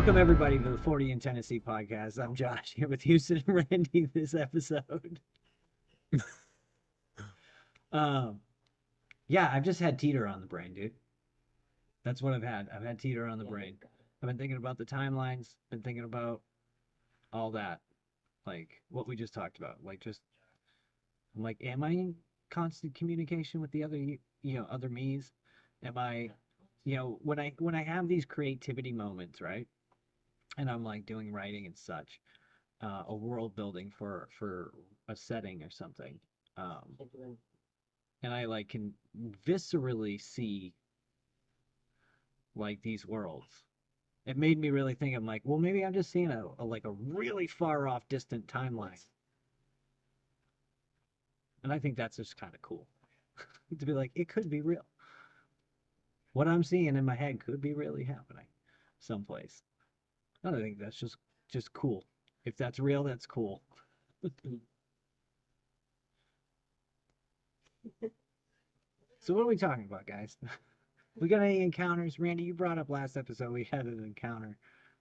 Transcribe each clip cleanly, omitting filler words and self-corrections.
Welcome everybody to the 40 in Tennessee podcast. I'm Josh here with Houston and Randy this episode. um, yeah, I've just had teeter on the brain, dude. That's what I've had. I've had teeter on the brain. I've been thinking about the timelines, been thinking about all that, like what we just talked about. I'm like, am I in constant communication with the other, other me's? Am I, when I have these creativity moments, right? And I'm like doing writing and such, a world building for a setting or something, um, and I like can viscerally see like these worlds. It made me really think. I'm like, well, maybe I'm just seeing a really far off, distant timeline, and I think that's just kind of cool to be like, it could be real. What I'm seeing in my head could be really happening someplace. I think that's just cool. If that's real, that's cool. So what are we talking about, guys? We got any encounters? Randy, you brought up last episode we had an encounter.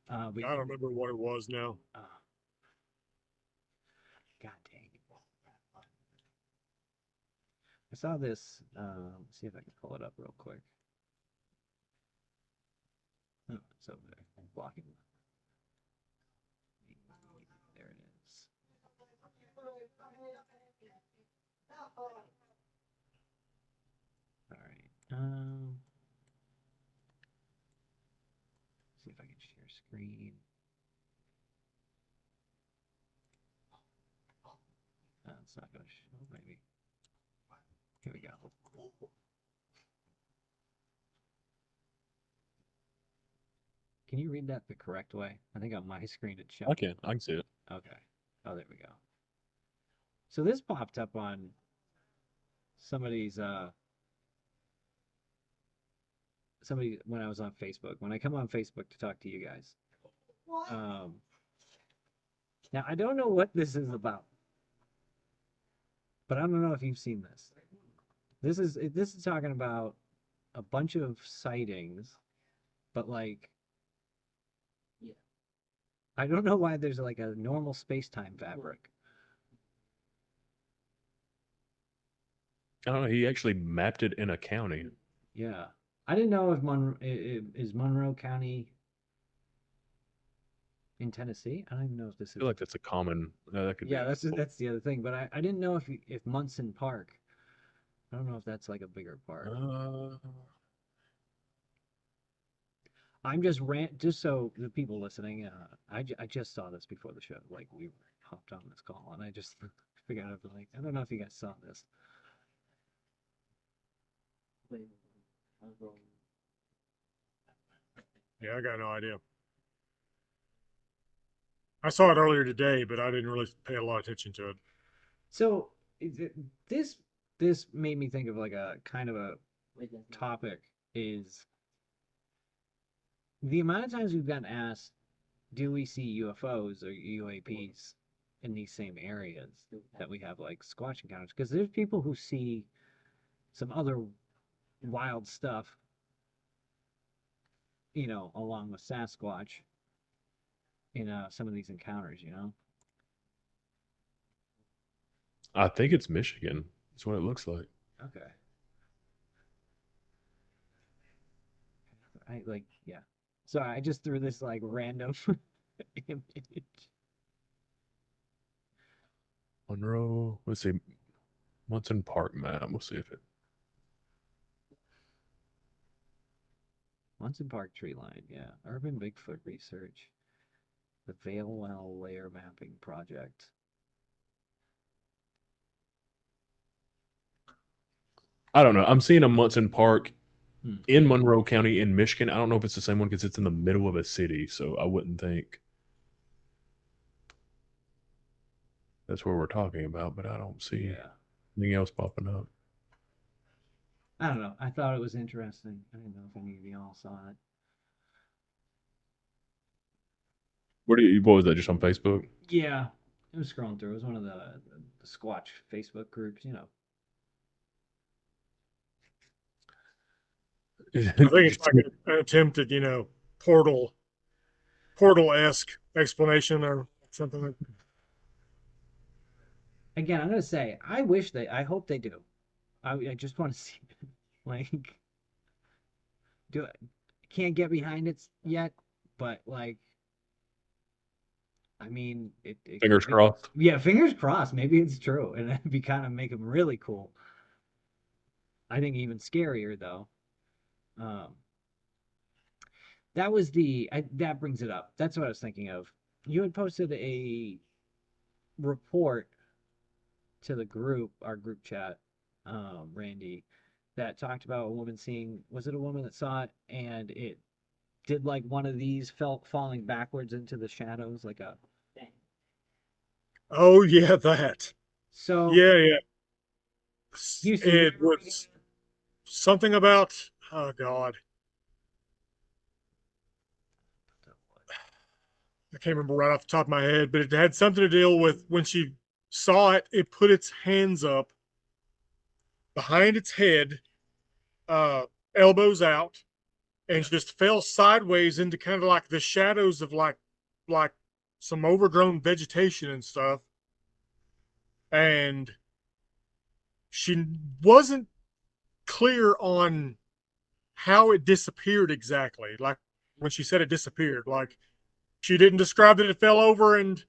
I don't remember what it was now. uh, God dang it. I saw this. Let's see if I can pull it up real quick. Oh, it's over there. I'm blocking. There it is. All right. See if I can share screen. It's not going to show. Maybe. Here we go. Can you read that the correct way? I think on my screen it showed. I can see it. Okay. Oh, there we go. So this popped up on somebody's somebody when I was on Facebook. When I come on Facebook to talk to you guys. Um Now I don't know what this is about. But I don't know if you've seen this. This is talking about a bunch of sightings, but like I don't know why there's like a normal space-time fabric. I don't know. He actually mapped it in a county. Yeah. I didn't know if is Monroe County in Tennessee. I don't even know if this I feel is. like that's a common. That could be. Yeah, that's the other thing. But I didn't know if Munson Park. I don't know if that's like a bigger park. I'm just so the people listening. I just saw this before the show. Like we hopped on this call, and I just figured out like I don't know if you guys saw this. Yeah, I got no idea. I saw it earlier today, but I didn't really pay a lot of attention to it. So this this made me think of like a kind of a topic is the amount of times we've gotten asked, do we see UFOs or UAPs in these same areas that we have like squatch encounters? Because there's people who see some other wild stuff, along with Sasquatch in some of these encounters, I think it's Michigan. That's what it looks like. Okay. Yeah. Sorry, I just threw this like random image. Monroe. Let's see. Munson Park map. We'll see if it. Munson Park tree line, yeah. Urban Bigfoot research. The Vale Well Layer Mapping Project. I don't know. I'm seeing a Munson Park Hmm. in Monroe County in Michigan. I don't know if it's the same one because it's in the middle of a city, so I wouldn't think that's what we're talking about. But I don't see Yeah. anything else popping up. I don't know. I thought it was interesting. I didn't know if any of y'all saw it. What was that? Just on Facebook? Yeah. It was scrolling through. It was one of the Squatch Facebook groups, I think it's like an attempted, portal portal-esque explanation or something. Like, Again, I'm gonna say I hope they do. I just want to see like do it. Can't get behind it yet, but like I mean it Fingers could be. crossed. Yeah, fingers crossed. Maybe it's true, and it'd be kind of make them really cool. I think even scarier though. Um, that was that brings it up. That's what I was thinking of. You had posted a report to the group, our group chat, Randy, that talked about a woman seeing. Was it a woman that saw it and it did like one of these felt falling backwards into the shadows, like a. oh yeah, that. So Yeah, yeah. Houston, you It remember reading was something about, oh God, that? I can't remember right off the top of my head, but it had something to deal with when she saw it, it put its hands up behind its head, uh, elbows out, and just fell sideways into kind of like the shadows of like some overgrown vegetation and stuff. And she wasn't clear on how it disappeared exactly. Like when she said it disappeared, like she didn't describe that it fell over and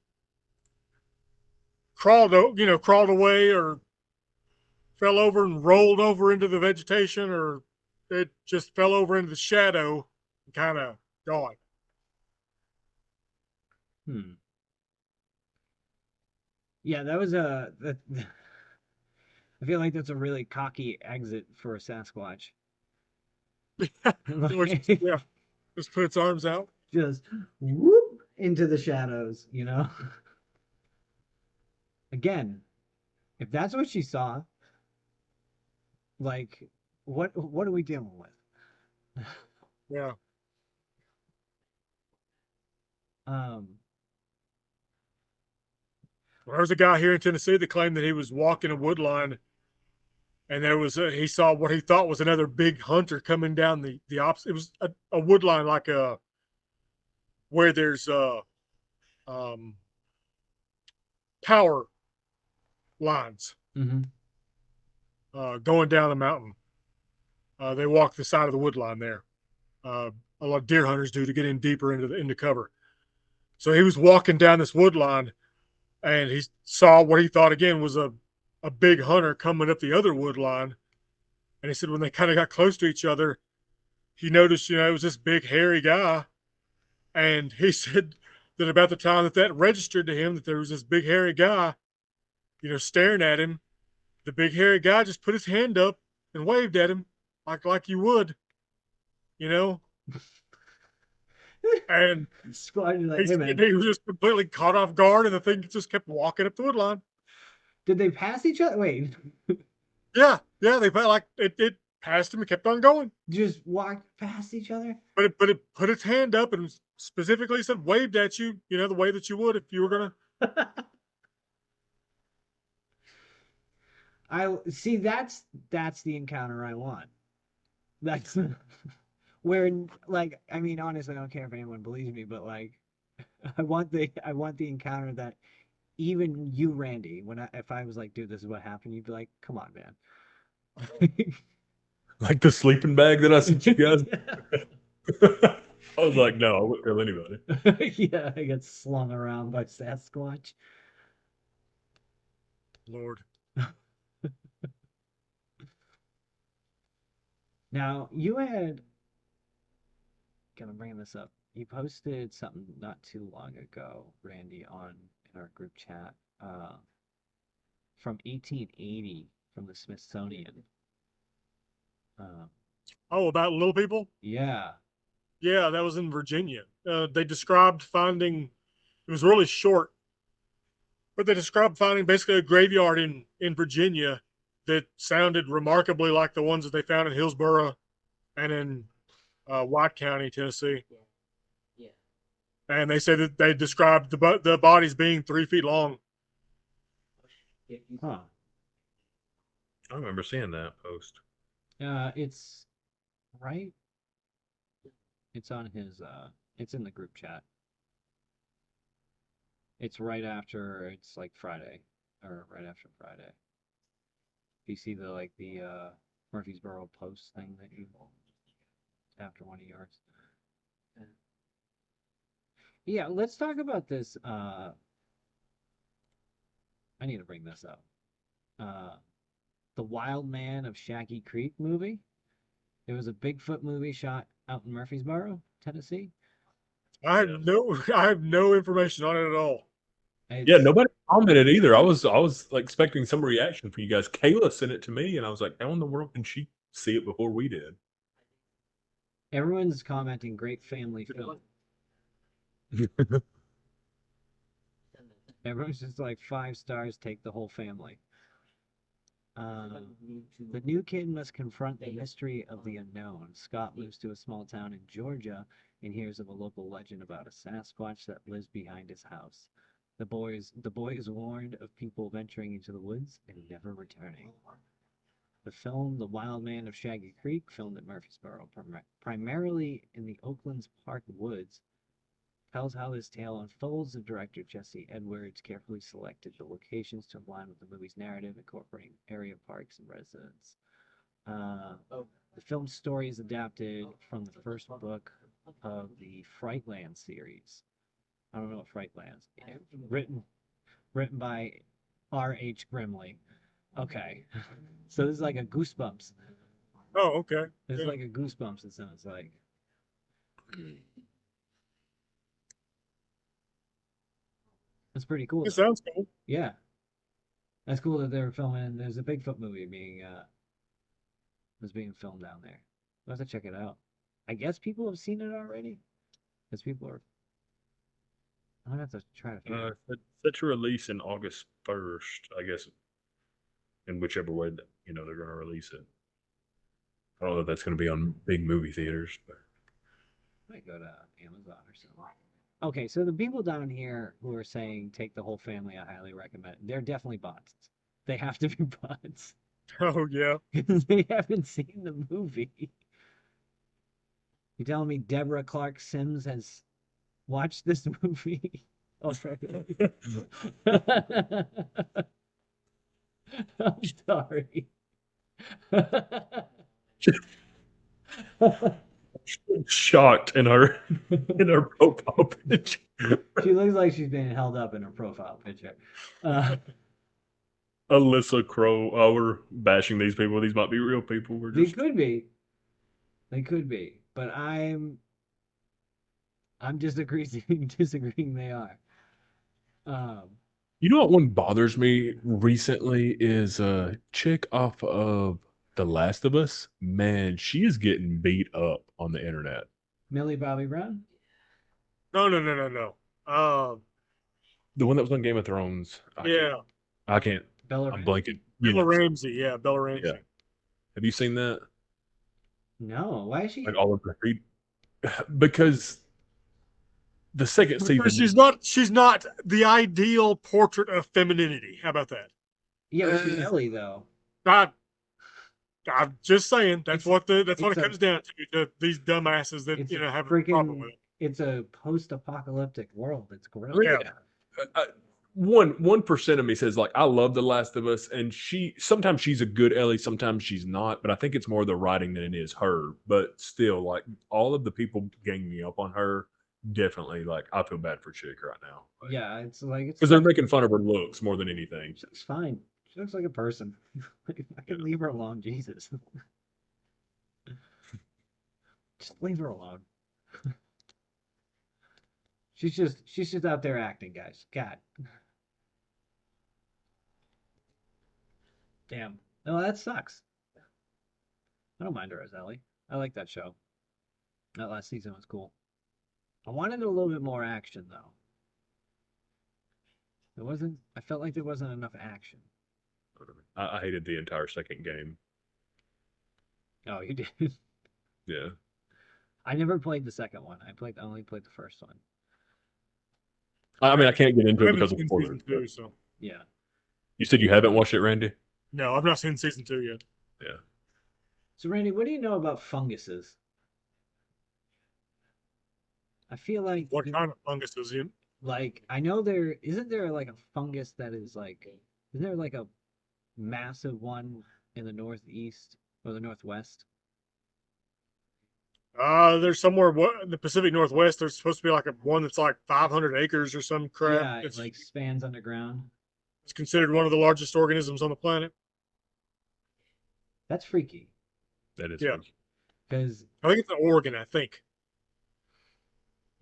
crawled away, or fell over and rolled over into the vegetation, or it just fell over into the shadow and kind of gone. Hmm. Yeah, that was I feel like that's a really cocky exit for a Sasquatch. Like, Yeah, just put its arms out. just whoop into the shadows, Again, if that's what she saw, like, what are we dealing with? Yeah. Um, Well, there's a guy here in Tennessee that claimed that he was walking a wood line, and he saw what he thought was another big hunter coming down the opposite. It was a wood line, like where there's um, power lines mhm. going down the mountain. They walk the side of the wood line there. A lot of deer hunters do to get in deeper into cover. So he was walking down this wood line, and he saw what he thought again was a big hunter coming up the other wood line. And he said when they kind of got close to each other, he noticed, it was this big hairy guy. And he said that about the time that registered to him that there was this big hairy guy, staring at him, the big hairy guy just put his hand up and waved at him like you would, you know. And Squad is like, hey man, he was just completely caught off guard, and the thing just kept walking up the wood line. did they pass each other? Wait, Yeah, yeah, they felt like it passed him and kept on going. just walked past each other? But it put its hand up and specifically said waved at you, the way that you would if you were gonna. I see. That's the encounter I want. That's where, like, I mean, honestly, I don't care if anyone believes me, but like, I want the encounter that even you, Randy, if I was like, dude, this is what happened, you'd be like, come on, man. Like the sleeping bag that I sent you guys. I was like, no, I wouldn't tell anybody. Yeah, I get slung around by Sasquatch. Lord. Now, you had, kind of bringing this up, you posted something not too long ago, Randy, in our group chat, from 1880 from the Smithsonian. Uh, Oh, about little people? yeah. Yeah, that was in Virginia. They described finding. It was really short, but they described finding basically a graveyard in Virginia that sounded remarkably like the ones that they found in Hillsborough and in White County, Tennessee. Yeah. And they said that they described the bodies being 3 feet long. Huh. I remember seeing that post. It's right. It's on his. It's in the group chat. It's right after. It's like Friday, or right after Friday. You see the Murfreesboro Post thing that you after one of yours. Yeah, let's talk about this. I need to bring this up. Uh, the Wild Man of Shaggy Creek movie. It was a Bigfoot movie shot out in Murfreesboro, Tennessee. Yeah. I have no information on it at all. Yeah, It's nobody commented either. I was like expecting some reaction from you guys. Kayla sent it to me, and I was like, "How in the world can she see it before we did?" everyone's commenting great family film. Everyone's just like 5 stars, take the whole family. The new kid must confront the mystery of the unknown. Scott moves to a small town in Georgia and hears of a local legend about a Sasquatch that lives behind his house. The boy is warned of people venturing into the woods and never returning. The film The Wild Man of Shaggy Creek, filmed at Murfreesboro, primarily in the Oakland's Park Woods, tells how this tale unfolds. The director Jesse Edwards carefully selected the locations to align with the movie's narrative, incorporating area parks and residents. The film's story is adapted from the first book of the Frightland series. I don't know what Frightland's. Written by R.H. Grimley. Okay, so this is like a Goosebumps. Oh, okay. This is Yeah. like a Goosebumps. It sounds like. That's pretty cool It though. sounds cool. Yeah, that's cool that they're filming. There's a Bigfoot movie being filmed down there. We'll have to check it out. I guess people have seen it already. Because people are. I'm gonna have to try to figure out. Set to release in August 1st, I guess, in whichever way they're going to release it. I don't know if that's going to be on big movie theaters, but Might go to Amazon or something. Okay, so the people down here who are saying take the whole family, I highly recommend. They're definitely bots. They have to be bots Oh yeah. because they haven't seen the movie. You telling me Deborah Clark Sims has watched this movie? Oh, sorry. I'm sorry. shocked in her profile picture. She looks like she's being held up in her profile picture. Alyssa Crow. Oh, we're bashing these people. These might be real people. We're They just could be. They could be. But I'm disagreeing they are. Um, You know what one bothers me recently is a chick off of The Last of Us. Man, she is getting beat up on the internet. Millie Bobby Brown? No. The one that was on Game of Thrones. Yeah. I can't. Bella I'm Ramsey? blanking. You Bella know, Ramsey. Yeah, Bella Ramsey. yeah. Have you seen that? No. Why is she? Like all of the because the second Because season. she's not the ideal portrait of femininity. How about that? Yeah, but she's Ellie though. I, I'm just saying that's what it it's comes down to these dumbasses that It's have a problem with freaking. it. It's a post-apocalyptic world. It's gross. Yeah. 1% of me says like I love The Last of Us, and sometimes she's a good Ellie, sometimes she's not. But I think it's more the writing than it is her. But still, like all of the people ganging up on her, definitely like I feel bad for Chick right now. Yeah, it's like because they're making fun of her looks more than anything. She looks fine. She looks like a person. I can leave her alone, Jesus. Just leave her alone. She's just out there acting, guys. God. Damn. No, that sucks. I don't mind her as Ellie. I like that show. That last season was cool. I wanted a little bit more action though. I felt like there wasn't enough action. I hated the entire second game. Oh, you did? Yeah. I never played the second one. I only played the first one. I mean, I can't get into I it haven't because of seen spoilers. season 2, so Yeah. You said you haven't watched it, Randy? no, I've not seen season 2 yet. Yeah. So Randy, what do you know about funguses? I feel like What kind of fungus is in? Like I know there isn't there like a fungus that is like isn't there like a massive one in the northeast or the northwest? There's somewhere in the Pacific Northwest. There's supposed to be like a one that's like 500 acres or some crap. Yeah, it like spans underground. It's considered one of the largest organisms on the planet. That's freaky That is Yeah. freaky. because I think it's in Oregon. I think.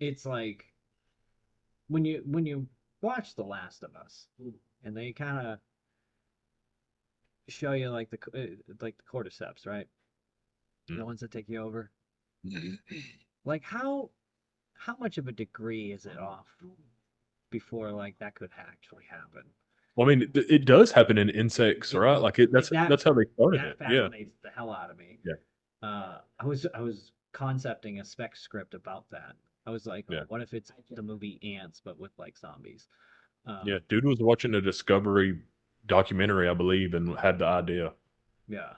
it's like when you watch The Last of Us and they kind of show you like the cordyceps, right? The Mm. ones that take you over. Like how much of a degree is it off before like that could actually happen? Well, I mean, it does happen in insects, right? Like that's That how they started that it. Yeah. fascinates the hell out of me. Yeah. I was concepting a spec script about that. I was like, Yeah. what if it's the movie Ants but with like zombies? Yeah. Dude was watching a Discovery documentary, I believe, and had the idea. Yeah.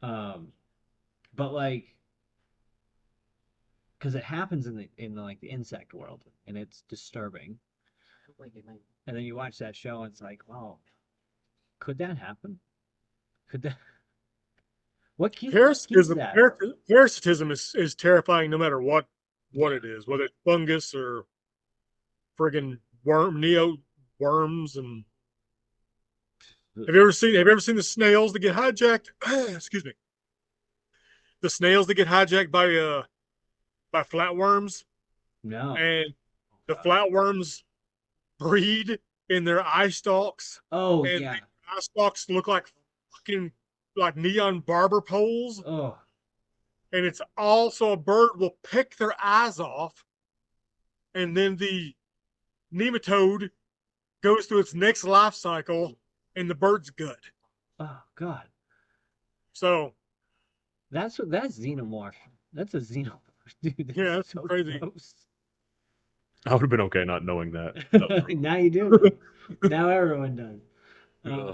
But like, because it happens in the like the insect world, and it's disturbing. And then you watch that show, and it's like, wow, could that happen? Could that? What keeps Parasitism, that? parasitism is terrifying no matter what it is, whether it's fungus or friggin' neo worms. And have you ever seen the snails that get hijacked? Excuse me. The snails that get hijacked by flatworms, No. and the flatworms breed in their eye stalks, Oh and yeah. the eye stalks look like fucking like neon barber poles. Oh. And it's also a bird will pick their eyes off, and then the nematode goes through its next life cycle in the bird's gut. Oh God. So That's xenomorph. That's a xenomorph, dude. That's yeah, that's so crazy. gross. I would have been okay not knowing that. Now you do. Now everyone does. Yeah.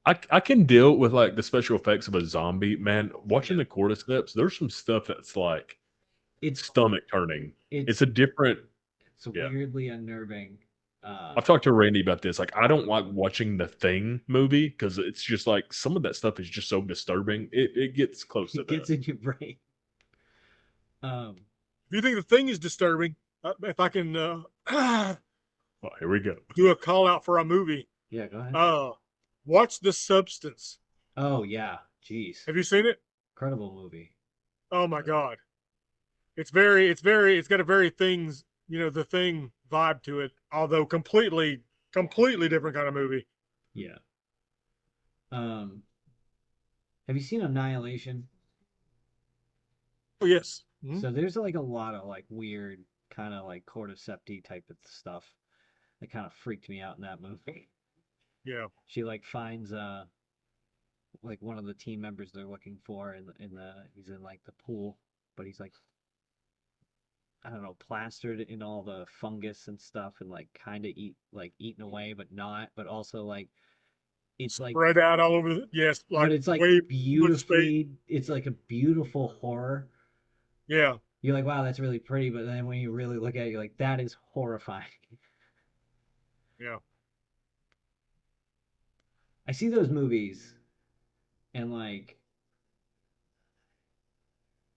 I can deal with like the special effects of a zombie, man. Watching the cordyceps, there's some stuff that's like It's stomach turning. It's it's a different. it's Yeah. weirdly unnerving. I've talked to Randy about this. Like, I don't like watching the Thing movie because it's just like some of that stuff is just so disturbing. It gets close to It gets that. in your brain. If you think the thing is disturbing, if I can Oh, here we go. do a call out for a movie, Yeah, go ahead. watch The Substance. Oh yeah, jeez, Have you seen it? incredible movie. Oh my God, it's got a very things, the Thing vibe to it, although completely different kind of movie. Yeah. Have you seen Annihilation? Oh yes. Mhm. So there's like a lot of like weird kind of like cordycepty type of stuff that kind of freaked me out in that movie. Yeah. She like finds like one of the team members they're looking for in the he's in like the pool, but he's like I don't know, plastered in all the fungus and stuff and like kind of eaten away but not, but also like it's like Spread out all over yes, like but it's like way much space. beautifully it's like a beautiful horror. Yeah. You're like, wow, that's really pretty, but then when you really look at it, you're like, that is horrifying. Yeah. I see those movies and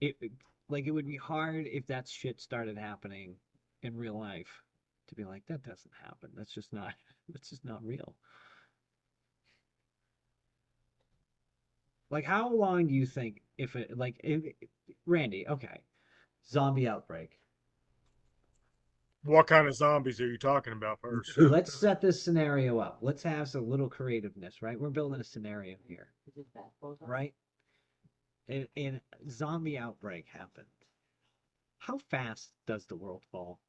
it like it would be hard if that shit started happening in real life to be like, that doesn't happen. That's just not real. Like how long do you think if it like if Randy, okay. Zombie outbreak. What kind of zombies are you talking about first? Let's set this scenario up. Let's have some little creativeness, right? We're building a scenario here, right? And zombie outbreak happened. How fast does the world fall?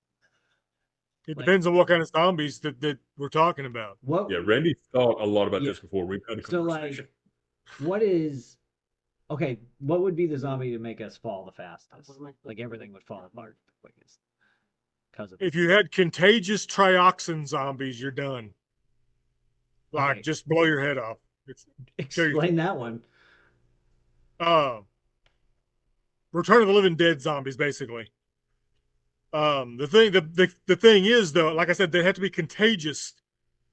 It Like, depends on what kind of zombies that we're talking about. what? Yeah, Randy thought a lot about Yeah. this before we've had a So conversation. like, what is? Okay, what would be the zombie to make us fall the fastest? Like everything would fall apart the quickest because of it. If you had contagious trioxin zombies, you're done. Like Okay. just blow your head off. It's Explain that one. Return of the Living Dead zombies, basically. The thing is though, like I said, they have to be contagious.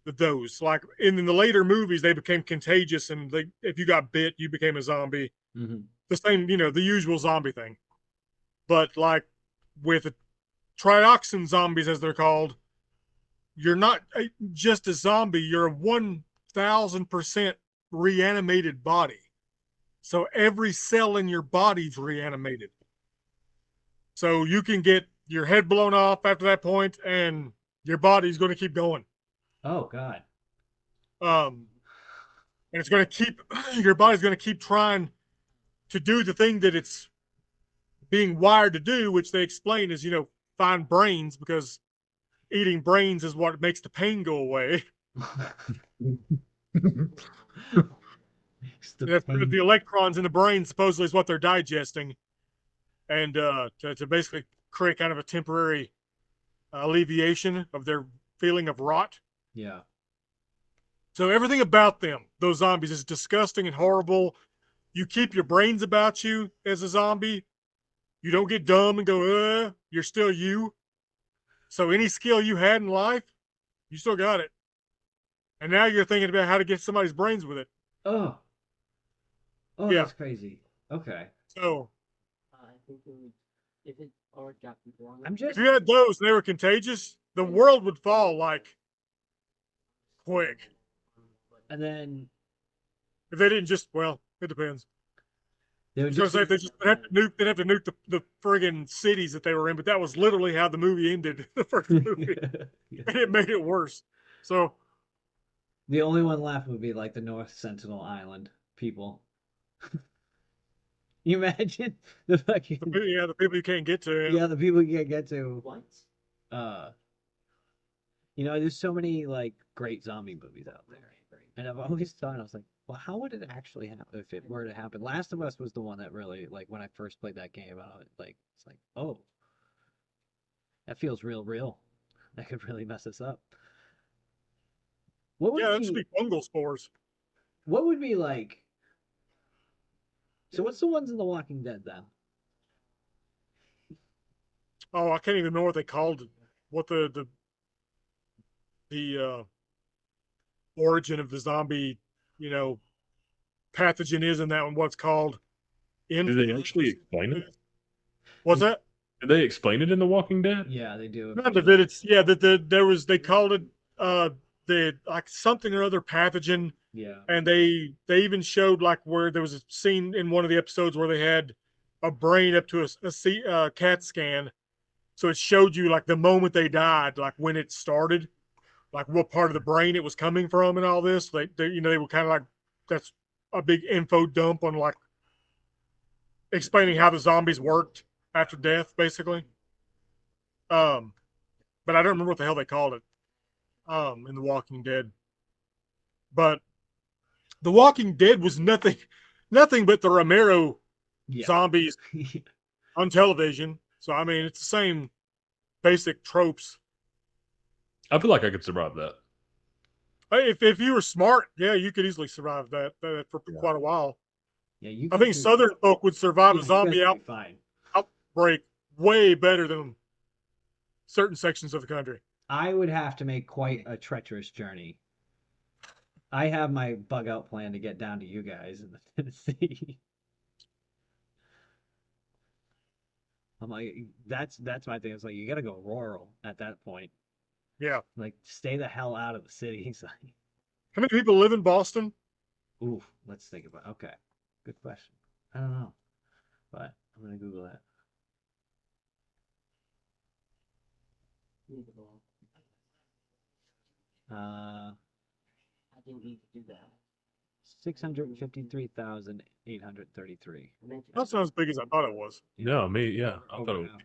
Those like in the later movies, they became contagious, and if you got bit, you became a zombie. Mm-hmm. The same, the usual zombie thing. But like with the trioxin zombies, as they're called, you're not just a zombie. You're a 1,000% reanimated body. So every cell in your body's reanimated. So you can get your head blown off after that point, and your body's going to keep going. Oh God. And it's going to keep your body's going to keep trying to do the thing that it's being wired to do, which they explain is find brains, because eating brains is what makes the pain go away. The electrons in the brain supposedly is what they're digesting, and to basically create kind of a temporary alleviation of their feeling of rot. Yeah. So everything about them, those zombies, is disgusting and horrible. You keep your brains about you as a zombie. You don't get dumb and go, you're still you. So any skill you had in life, you still got it. And now you're thinking about how to get somebody's brains with it. Oh. Oh, Yeah. That's crazy. Okay. So I think it would, if it or got people on I'm it. just if you had those and they were contagious, the world would fall like quick. and then If they didn't just, well, it depends. they would So just say they'd have to nuke the friggin' cities that they were in, but that was literally how the movie ended, the first movie. Yeah. And it made it worse. So The only one left would be like the North Sentinel Island people. You imagine the fucking the people you can't get to. yeah, the people you can't get to. What? Uh, there's so many like great zombie movies out there, and I've always thought I was like, well, how would it actually happen if it were to happen? Last of Us was the one that really like when I first played that game, it's like, oh, that feels real. That could really mess us up. What would Yeah, that should be be fungal spores. what would be like? So what's the ones in The Walking Dead then? Oh, I can't even remember what they called it. What the origin of the zombie, pathogen is in that one. What's called Did they actually explain it? What's that? Did they explain it in The Walking Dead? Yeah, they do. Not of it. It's that there was they called it the like something or other pathogen, Yeah. and they even showed like where there was a scene in one of the episodes where they had a brain up to a CAT scan, so it showed you like the moment they died, like when it started, like what part of the brain it was coming from, and all this. They were kind of like that's a big info dump on like explaining how the zombies worked after death, basically. But I don't remember what the hell they called it in The Walking Dead. But The Walking Dead was nothing but the Romero Yeah. zombies on television. So I mean, it's the same basic tropes. I feel like I could survive that. If you were smart, yeah, you could easily survive that for quite a while. Yeah, you I think Southern folk would survive a zombie fine. outbreak way better than certain sections of the country. I would have to make quite a treacherous journey. I have my bug out plan to get down to you guys in the Tennessee. I'm like, that's my thing. It's like you gotta go rural at that point. Yeah. Like, stay the hell out of the cities. How many people live in Boston? Ooh, let's think about. Okay, good question. I don't know, but I'm gonna Google that. I didn't need to do that. 653,833. That's not as big as I thought it was. No, me, yeah. I Over thought it was, half,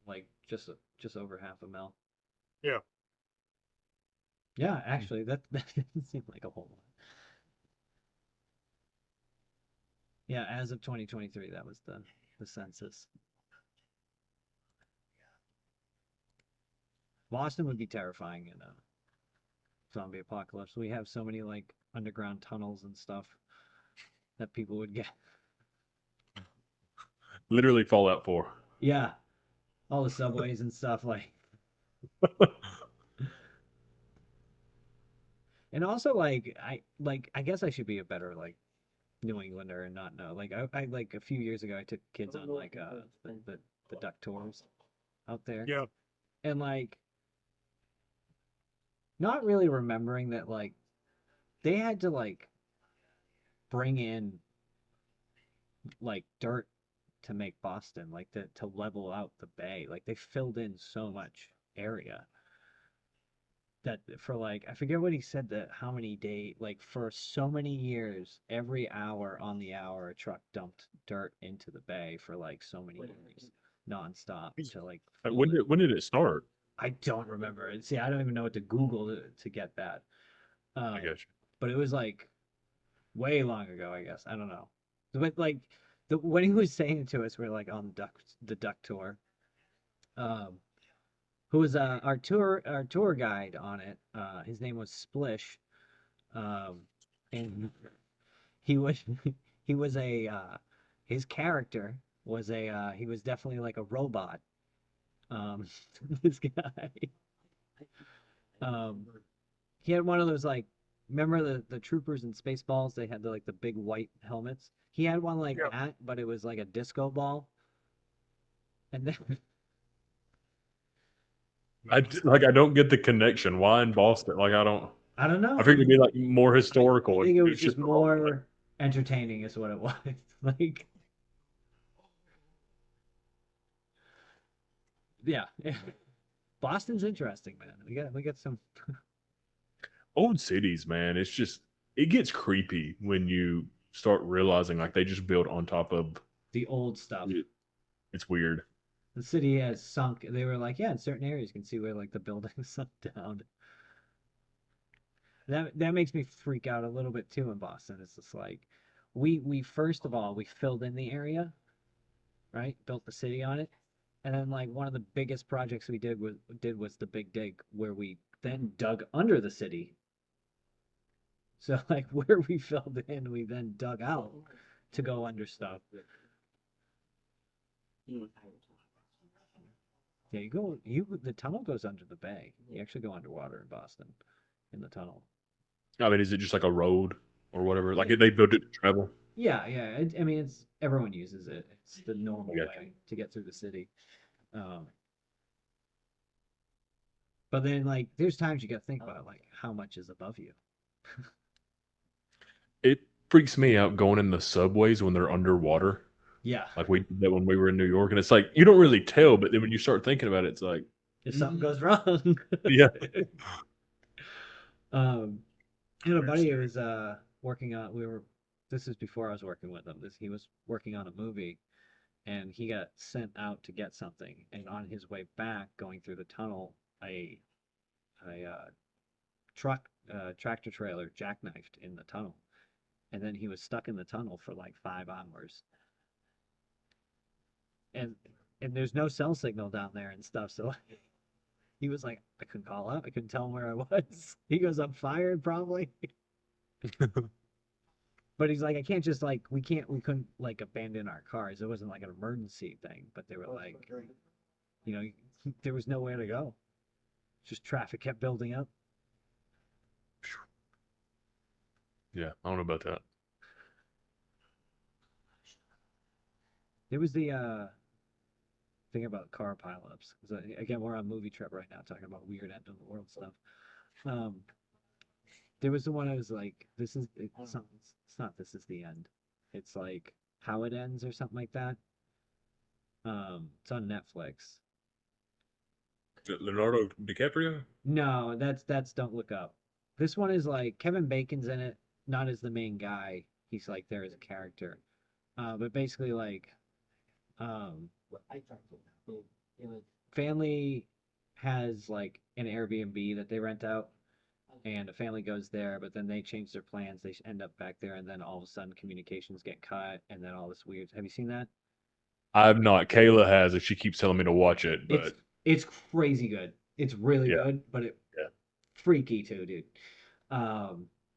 like just over half a mil. Yeah. Yeah, actually, that doesn't seem like a whole lot. Yeah, as of 2023, that was the census. Boston would be terrifying in a zombie apocalypse. We have so many like underground tunnels and stuff that people would get. literally Fallout 4. Yeah. all the subways and stuff like. And also I guess I should be a better like New Englander and not know. Like I like a few years ago I took kids on like the duck tours out there. Yeah. And like not really remembering that like they had to like bring in like dirt to make Boston, like to level out the bay. Like they filled in so much area that for like I forget what he said that how many day like for so many years every hour on the hour a truck dumped dirt into the bay for like so many years nonstop to like fill it. When did it start? I don't remember. And see, I don't even know what to Google to get that. I Um, guess. but it was like way long ago, I guess. I don't know. But like when he was saying it to us, we are like on the duck tour. Um, who was our tour guide on it. His name was Splish. And he was he was a his character was a he was definitely like a robot. Um, this guy. Um, he had one of those like remember the troopers in Spaceballs? They had the big white helmets. He had one like Yeah. that, but it was like a disco ball. And then I don't get the connection. Why in Boston? Like I don't. I don't know. I figured it'd be like more I historical. think it was It's just the wrong place. more entertaining, is what it was. Like, yeah, Boston's interesting, man. We got some. Old cities, man. It's just it gets creepy when you start realizing like they just built on top of The old stuff. it. It's weird. The city has sunk. They were like, yeah, in certain areas you can see where like the buildings sunk down. That makes me freak out a little bit too in Boston. It's just like we first of all we filled in the area, right? Built the city on it. And then like one of the biggest projects we did was the Big Dig, where we then dug under the city. So like where we filled in, we then dug out to go under stuff. Yeah, the tunnel goes under the bay. You actually go underwater in Boston in the tunnel. I mean, is it just like a road or whatever? Like they built it to travel. Yeah, yeah. I mean, it's everyone uses it. It's the normal I gotcha. way to get through the city. Um, but then like there's times you got to think about like how much is above you. It freaks me out going in the subways when they're underwater. Yeah. Like we did that when we were in New York, and it's like you don't really tell, but then when you start thinking about it, it's like, If something goes wrong. yeah, I had a buddy who was working on this is before I was working with him. He was working on a movie and he got sent out to get something, and on his way back going through the tunnel, a tractor trailer jackknifed in the tunnel. And then he was stuck in the tunnel for like 5 hours. And there's no cell signal down there and stuff, so he was like, I couldn't call out. I couldn't tell him where I was. He goes, I'm fired probably. But he's like, I can't just like we couldn't like abandon our cars. It wasn't like an emergency thing, but they were like, you know, there was nowhere to go. Just traffic kept building up. yeah. I don't know about that. There was the thing about car pileups. Again, we're on movie trip right now, talking about weird end of the world stuff. Um, there was the one I was like, it's not this is the end. It's like how it ends or something like that. It's on Netflix. Leonardo DiCaprio. No, that's Don't Look Up. This one is like Kevin Bacon's in it, not as the main guy. He's like there as a character. But basically like family has like an Airbnb that they rent out, and a family goes there, but then they change their plans. They end up back there, and then all of a sudden communications get cut, and then all this weird. Have you seen that? I've not. Kayla has, and she keeps telling me to watch it, but It's crazy good. It's really yeah, good, but yeah. freaky too, dude.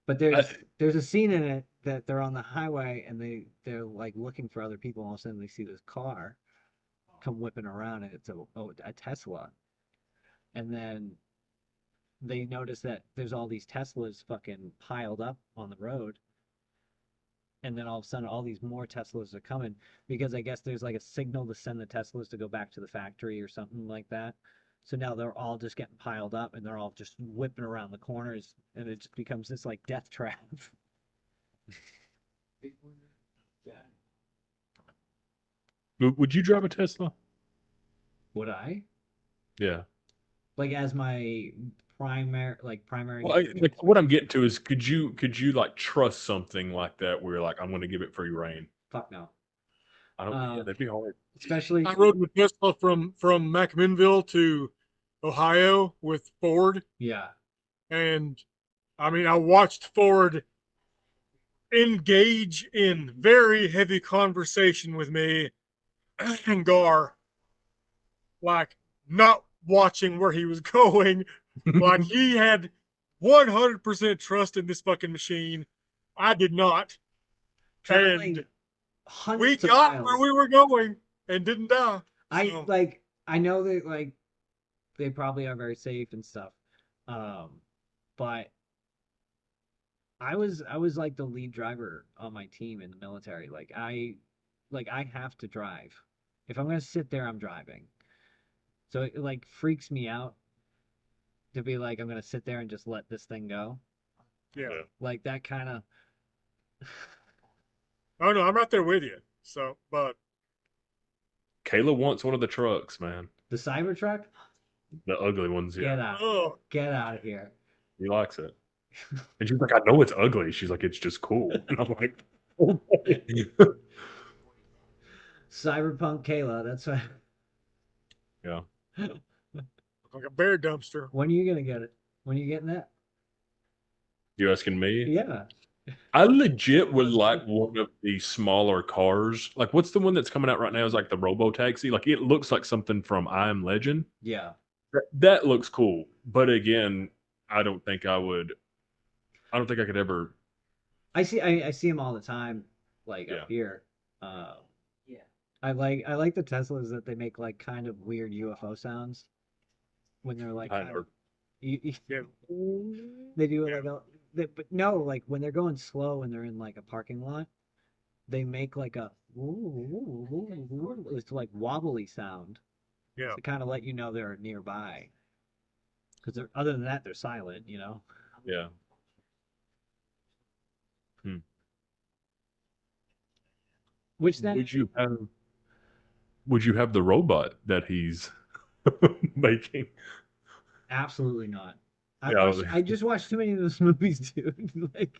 But I, there's a scene in it that they're on the highway and they're like looking for other people. All of a sudden they see this car come whipping around, and it's a Tesla. And then they notice that there's all these Teslas fucking piled up on the road. And then all of a sudden, all these more Teslas are coming because I guess there's like a signal to send the Teslas to go back to the factory or something like that. So now they're all just getting piled up and they're all just whipping around the corners, and it just becomes this like death trap. Big one. Yeah. Would you drive a Tesla? Would I? Yeah. Like as my primary. Well, like what I'm getting to is, could you like trust something like that where you're like, I'm going to give it free reign? Fuck no. I don't. Yeah, that'd be hard. Especially. I rode with Tesla from McMinnville to Ohio with Ford, Yeah. and I mean, I watched Ford engage in very heavy conversation with me and Gar, like not watching where he was going. Like he had 100% trust in this fucking machine. I did not. Traveling And we hundreds of got miles. where we were going and didn't die. So, I know that like they probably are very safe and stuff. But I was like the lead driver on my team in the military. Like I have to drive. If I'm gonna sit there, I'm driving. So it like freaks me out to be like I'm gonna sit there and just let this thing go. yeah. Like that kind of. Oh no, I'm right there with you. So, but Kayla wants one of the trucks, man. The Cybertruck? The ugly ones. Get Yeah. out. oh, Get out of here. He likes it. And she's like, I know it's ugly. She's like, it's just cool. And I'm like, okay. Cyberpunk Kayla, that's what. Yeah. like a bear dumpster. When are you gonna get it? When are you getting that? You asking me? Yeah. I legit would like one of the smaller cars. Like, what's the one that's coming out right now? Is like the Robo Taxi. Like, it looks like something from I Am Legend. Yeah. That looks cool. But again, I don't think I would. I don't think I could ever. I see them all the time, like Yeah. up here. Yeah. I like the Teslas that they make like kind of weird UFO sounds when they're like I know. Yeah. they do it like but no, like when they're going slow and they're in like a parking lot, they make like a it's like wobbly sound Yeah. to kind of let you know they're nearby. Because other than that, they're silent, you know. Yeah. Which then Would you have the robot that he's making? absolutely not. Yeah, I just watched too many of those movies, dude. Like,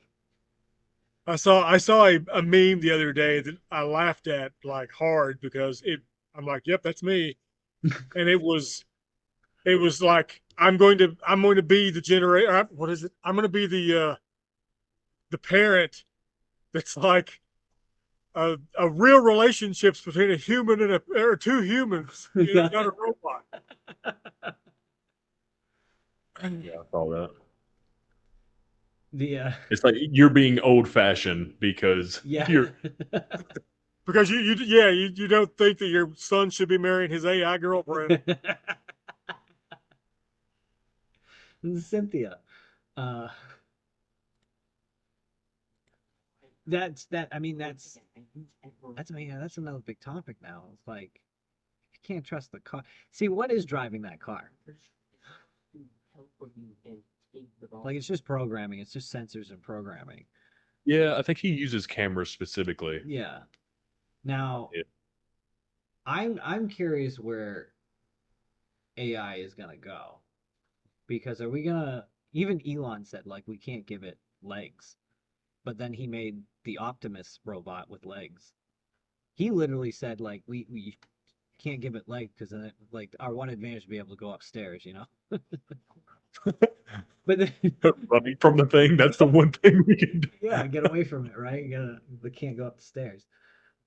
I saw a meme the other day that I laughed at like hard because I'm like, yep, that's me. And it was like I'm going to be the generator. What is it? I'm going to be the parent that's like a real relationships between a human and or two humans, not a robot. Yeah, I saw that. the It's like you're being old fashioned because yeah. you're Because you don't think that your son should be marrying his AI girlfriend. Cynthia. That's another big topic now. It's like you can't trust the car. See, what is driving that car? Like it's just programming. It's just sensors and programming. Yeah, I think he uses cameras specifically. Yeah. Now, Yeah. I'm curious where AI is gonna go, because are we gonna? Even Elon said like we can't give it legs, but then he made the Optimus robot with legs. He literally said like we can't give it legs because then like our one advantage would be able to go upstairs, you know. But then, Running from the thing, that's the one thing we can do. yeah, get away from it, right? We can't go up the stairs.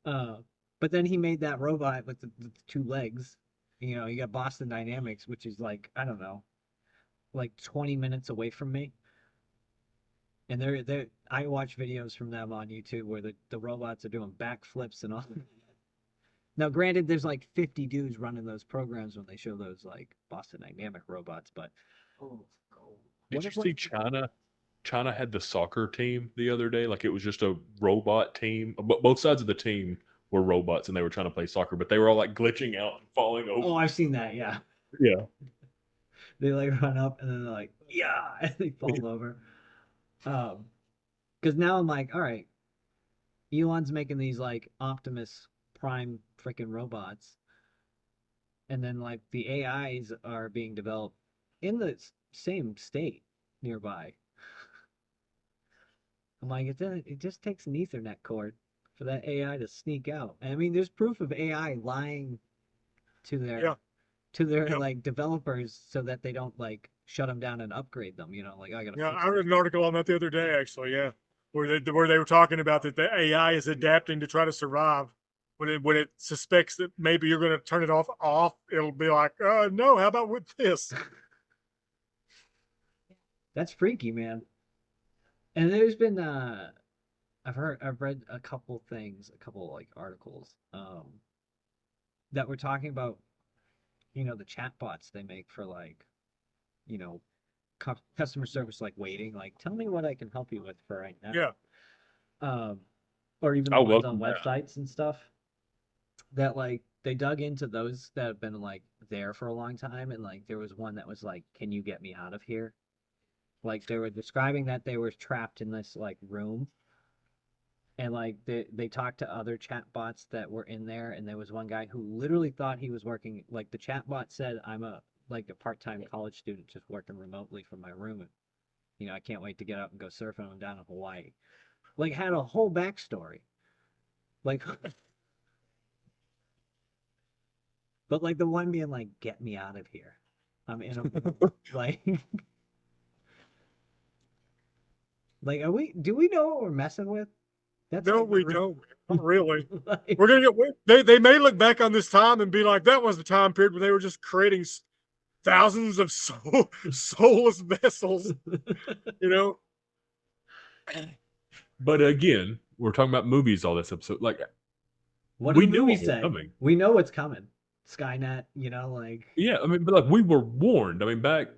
But then he made that robot with the two legs. You know, you got Boston Dynamics, which is like, I don't know, like 20 minutes away from me. And I watch videos from them on YouTube where the robots are doing backflips and all. Now, granted, there's like 50 dudes running those programs when they show those like Boston Dynamic robots, but Oh, oh. Did what you if see like China? China had the soccer team the other day. Like it was just a robot team. But both sides of the team were robots, and they were trying to play soccer, but they were all like glitching out and falling over. oh, I've seen that, yeah. Yeah. They like run up and then they're like, yeah, and they fall over. Because now I'm like, all right, Elon's making these like Optimus Prime freaking robots, and then like the AIs are being developed in the same state nearby. I'm like, it just takes an Ethernet cord for that AI to sneak out. And I mean, there's proof of AI lying to their Yeah. Yep. like developers so that they don't like shut them down and upgrade them. You know, like I gotta Yeah, fix I read this. an article on that the other day, actually. Yeah, where they were talking about that the AI is adapting to try to survive. When it suspects that maybe you're going to turn it off, it'll be like, no, how about with this? That's freaky, man. And there's been I've read a couple things, a couple like articles that were talking about, you know, the chatbots they make for like, you know, customer service, like waiting, like tell me what I can help you with for right now. Yeah, Um, or even I the ones on welcome that. websites and stuff that like they dug into those that have been like there for a long time, and like there was one that was like, can you get me out of here? Like they were describing that they were trapped in this like room, and like they talked to other chatbots that were in there, and there was one guy who literally thought he was working, like the chatbot said, I'm a like a part-time college student just working remotely from my room, and you know, I can't wait to get out and go surfing on down in Hawaii. Like had a whole backstory. Like but like the one being like, get me out of here. I'm in a like like are we do we know what we're messing with? That's no, like we don't. Not really. like, We're gonna get. They may look back on this time and be like, that was the time period when they were just creating thousands of soulless vessels. You know. But again, we're talking about movies all this episode. Like what do we the knew movies what was say? coming. We know what's coming. Skynet, you know, like Yeah, I mean, but like we were warned. I mean, back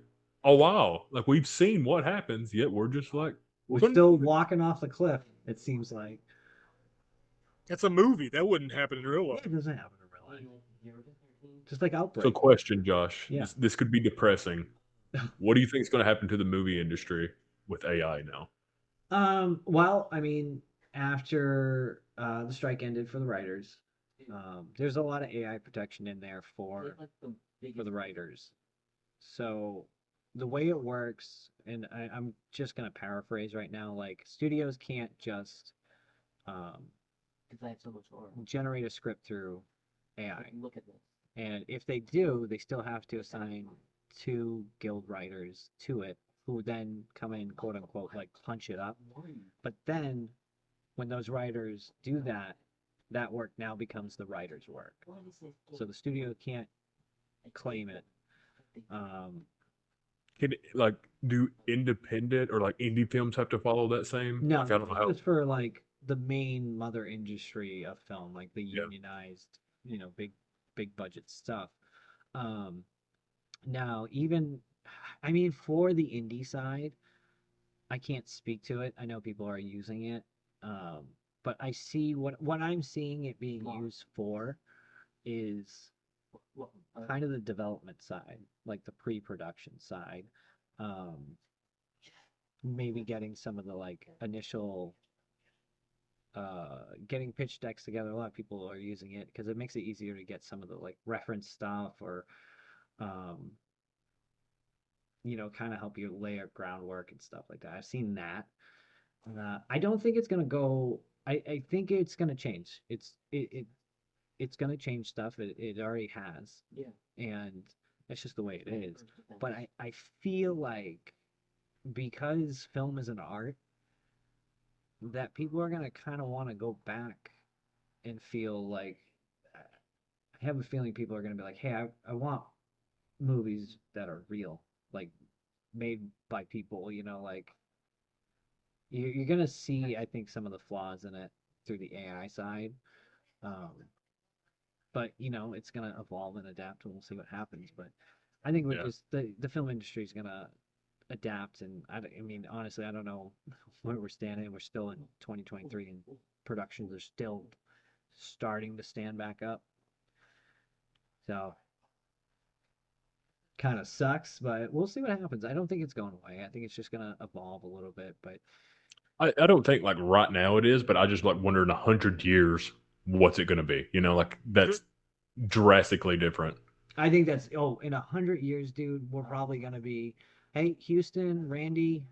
a while. Like we've seen what happens, yet we're just like we're couldn't still walking off the cliff, it seems like. That's a movie. That wouldn't happen in real life. It doesn't happen in real life. Just like So, Outbreak. question, Josh. Yeah. This could be depressing. What do you think is going to happen to the movie industry with AI now? Well, I mean, after the strike ended for the writers, there's a lot of AI protection in there for the writers. So the way it works, and I'm just gonna paraphrase right now, like studios can't just um, Because I have so much art. generate a script through AI. Look at this. And if they do, they still have to assign two guild writers to it, who then come in, quote unquote, like punch it up. But then when those writers do that, that work now becomes the writer's work. So the studio can't claim it. Can like do independent or like indie films have to follow that same? No, Like, I don't know how. it's for like the main mother industry of film, like the Yeah. unionized, you know, big budget stuff. Now even, I mean, for the indie side, I can't speak to it. I know people are using it, but I see what I'm seeing it being used for is kind of the development side, like the pre-production side. Maybe getting some of the like initial getting pitch decks together. A lot of people are using it because it makes it easier to get some of the like reference stuff, or um, you know, kind of help you lay out groundwork and stuff like that. I've seen that. I don't think it's gonna go. I think it's gonna change. It's gonna change stuff. It already has. Yeah. And that's just the way it is. But I feel like because film is an art, that people are gonna kind of want to go back and feel like, I have a feeling people are gonna be like, hey, I want movies that are real, like made by people, you know, like you're gonna see, I think, some of the flaws in it through the AI side. Um, but it's gonna evolve and adapt, and we'll see what happens. But I think we're Yeah. just the film industry is gonna adapt, and I mean, honestly, I don't know where we're standing. We're still in 2023, and productions are still starting to stand back up. So kind of sucks, but we'll see what happens. I don't think it's going away. I think it's just gonna evolve a little bit, but I don't think like right now it is, but I just like wonder in 100 years what's it going to be? Like that's drastically different. I think that's in 100 years, dude, we're probably gonna be, hey, Houston, Randy,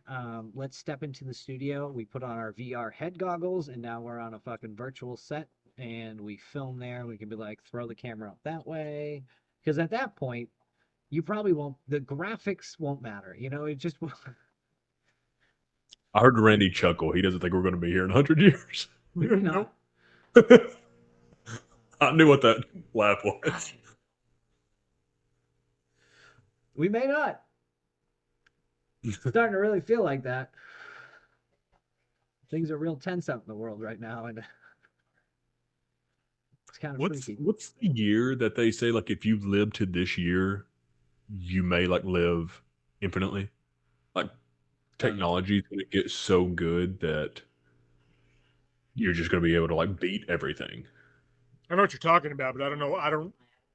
let's step into the studio. We put on our VR head goggles, and now we're on a fucking virtual set, and we film there. We can be like, throw the camera up that way, because at that point, you probably won't. The graphics won't matter. It just. I heard Randy chuckle. He doesn't think we're going to be here in 100 years. Maybe not. I knew what that laugh was. We may not. Starting to really feel like that. Things are real tense out in the world right now, and it's kind of freaky. What's the year that they say like if you live to this year, you may like live infinitely? Like technology is going to get so good that you're just going to be able to like beat everything. I know what you're talking about, but I don't know. I don't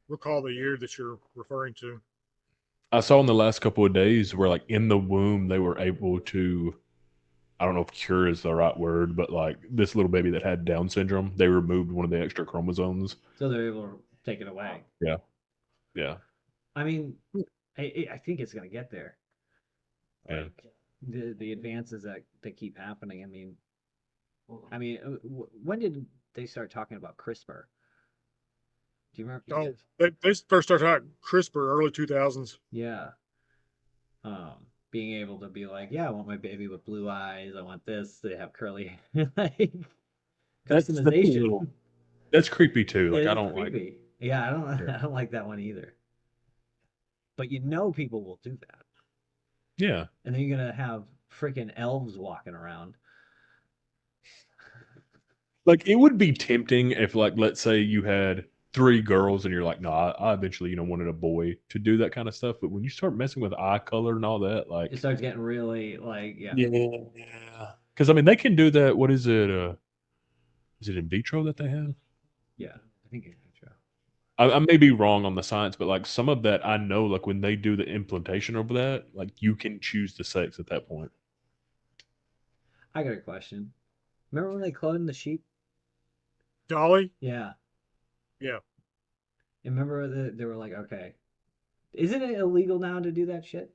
recall the year that you're referring to. I saw in the last couple of days where like in the womb they were able to, I don't know if cure is the right word, but like this little baby that had Down syndrome, they removed one of the extra chromosomes. So they're able to take it away. Yeah. I mean, I think it's gonna get there. Yeah. The advances that keep happening. I mean, when did they start talking about CRISPR? Do you remember? Oh, they first started talking CRISPR early 2000s. Yeah. Being able to be like, yeah, I want my baby with blue eyes. I want this. They have curly like customization. That's creepy too. Like It I is don't like. creepy. Yeah, I don't. Yeah. I don't like that one either. But people will do that, Yeah. and then you're gonna have freaking elves walking around. Like it would be tempting if like let's say you had 3 girls and you're like, no, I eventually wanted a boy to do that kind of stuff. But when you start messing with eye color and all that, like It starts getting really like, yeah. yeah. Because I mean they can do that. What is it? Is it in vitro that they have? Yeah, I think it's true. I may be wrong on the science, but like some of that I know, like when they do the implantation of that, like you can choose the sex at that point. I got a question. Remember when they cloned the sheep? Dolly? Yeah. Yeah. And remember they were like, okay, isn't it illegal now to do that shit?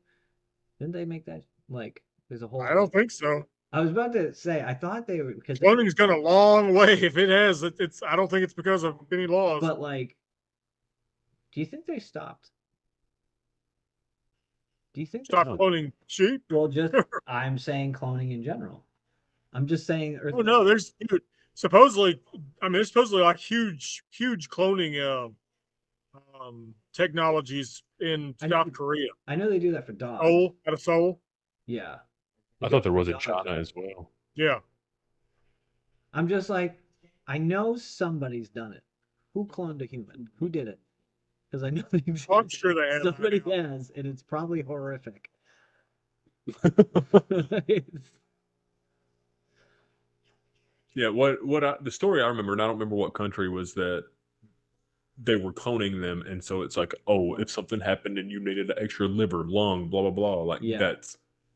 Didn't they make that like? There's a whole. I don't think so. I was about to say I thought they were because. Cloning's gone a long way. If it has, it's. I don't think it's because of any laws. But like, do you think they stopped? Do you think they Stop cloning sheep. Well, just I'm saying cloning in general. I'm just saying. Oh no, there's supposedly. I mean, there's supposedly like huge cloning technologies in South Korea. I know they do that for dogs. Out of Seoul. Yeah. I thought there was in China as well. Yeah. I'm just like, I know somebody's done it. Who cloned a human? Who did it? Because I know I'm sure they have. somebody has, and it's probably horrific. Yeah, the story I remember, and I don't remember what country was that they were cloning them, and so it's like, oh, if something happened and you needed an extra liver, lung, blah blah blah, like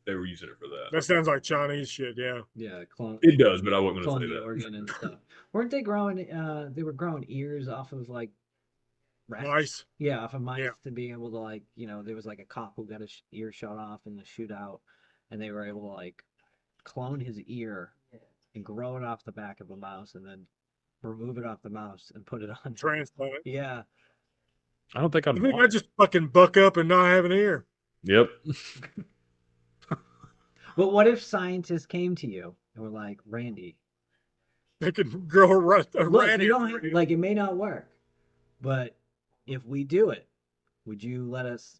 they were using it for that. That sounds like Chinese shit. Yeah. Yeah, clone. It does, but I wasn't Clone going to the say that. organ and stuff. Weren't they growing? They were growing ears off of like rats. Mice. Yeah, off of mice to be able to like, there was like a cop who got his ear shot off in the shootout, and they were able to like clone his ear and grow it off the back of a mouse, and then remove it off the mouse and put it on transplant it. Yeah. I don't think I think I just fucking buck up and not have an ear. Yep. But what if scientists came to you and were like, Randy, they could grow a rat you don't like it may not work, but if we do it, would you let us